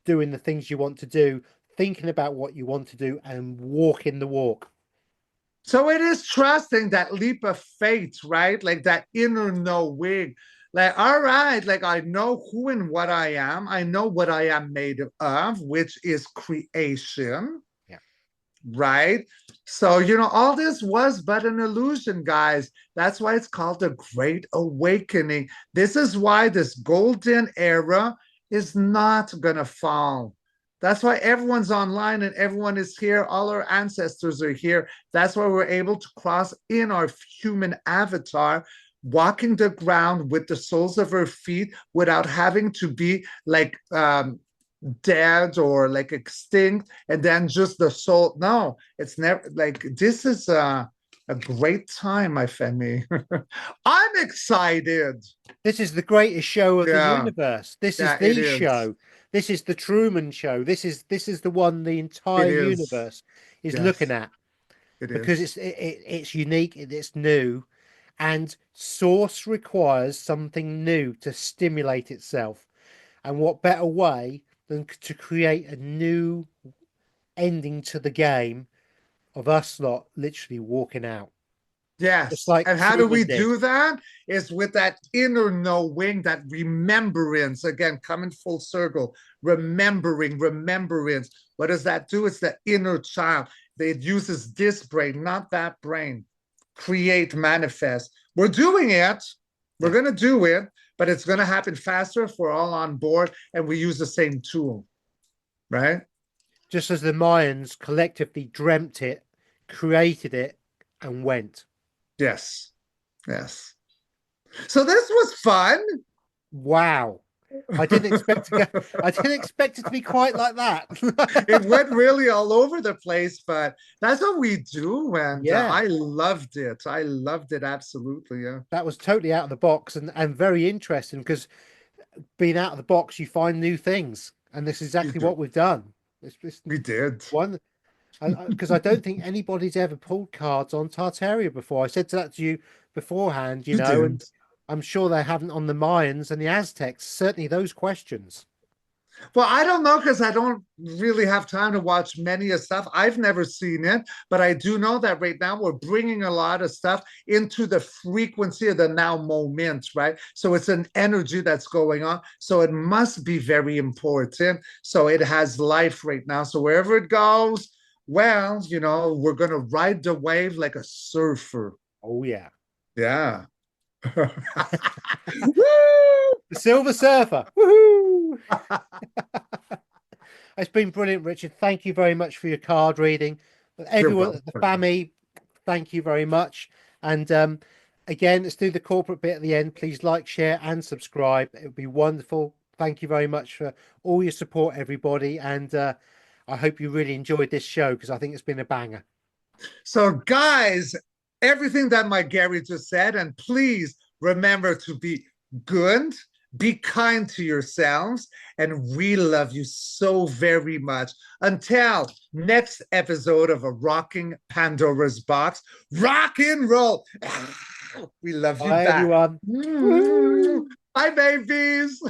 doing the things you want to do, thinking about what you want to do, and walking the walk. So it is trusting that leap of faith, right? Like that inner knowing. Like, all right, like I know who and what I am. I know what I am made of, which is creation, Yeah, right? So, all this was but an illusion, guys. That's why it's called the Great Awakening. This is why this golden era is not going to fall. That's why everyone's online and everyone is here. All our ancestors are here. That's why we're able to cross in our human avatar, walking the ground with the soles of our feet without having to be like dead or like extinct and then just the soul. No, it's never like this is a great time, my Femi. I'm excited. this is the greatest show of the Yeah, universe. This is yeah, it the is. show. This is the Truman Show. This is the one the It entire is. universe is looking Yes, at, it because is. it's unique, it's new, and Source requires something new to stimulate itself. And what better way than to create a new ending to the game of us lot literally walking out, just Yes. like And how do we Truman did. do that? Is with that inner knowing, that remembrance. Again, coming full circle, remembering, remembrance. What does that do? It's the inner child. It uses this brain, not that brain. Create, manifest. We're doing it. We're Yeah. going to do it, but it's going to happen faster if we're all on board and we use the same tool, right? just as the Mayans collectively dreamt it, created it, and went. Yes. Yes. So this was fun. Wow. I didn't expect to go. I didn't expect it to be quite like that. It went really all over the place, but that's what we do. And Yeah, I loved it. I loved it absolutely. Yeah. that was totally out of the box and very interesting because being out of the box, you find new things, and this is You exactly do. what we've done. It's We did. one because I don't think anybody's ever pulled cards on Tartaria before. I said that to you beforehand, You and did. I'm sure they haven't on the Mayans and the Aztecs. Certainly those questions. Well, I don't know because I don't really have time to watch many of stuff. I've never seen it, but I do know that right now we're bringing a lot of stuff into the frequency of the now moment, right? So it's an energy that's going on. So it must be very important. So it has life right now. So wherever it goes, well, we're going to ride the wave like a surfer. Oh yeah, Yeah. the Silver Surfer. Woohoo! It's been brilliant, Richard. Thank you very much for your card reading. But You're everyone at the welcome. family, thank you very much. And again, let's do the corporate bit at the end. Please like, share, and subscribe. It would be wonderful. Thank you very much for all your support, everybody. And I hope you really enjoyed this show because I think it's been a banger. So, guys, everything that my Gary just said, and please remember to be good, be kind to yourselves, and we love you so very much. Until next episode of a Rocking Pandora's Box, rock and roll. We love you Bye, back. everyone. Woohoo! Bye, babies.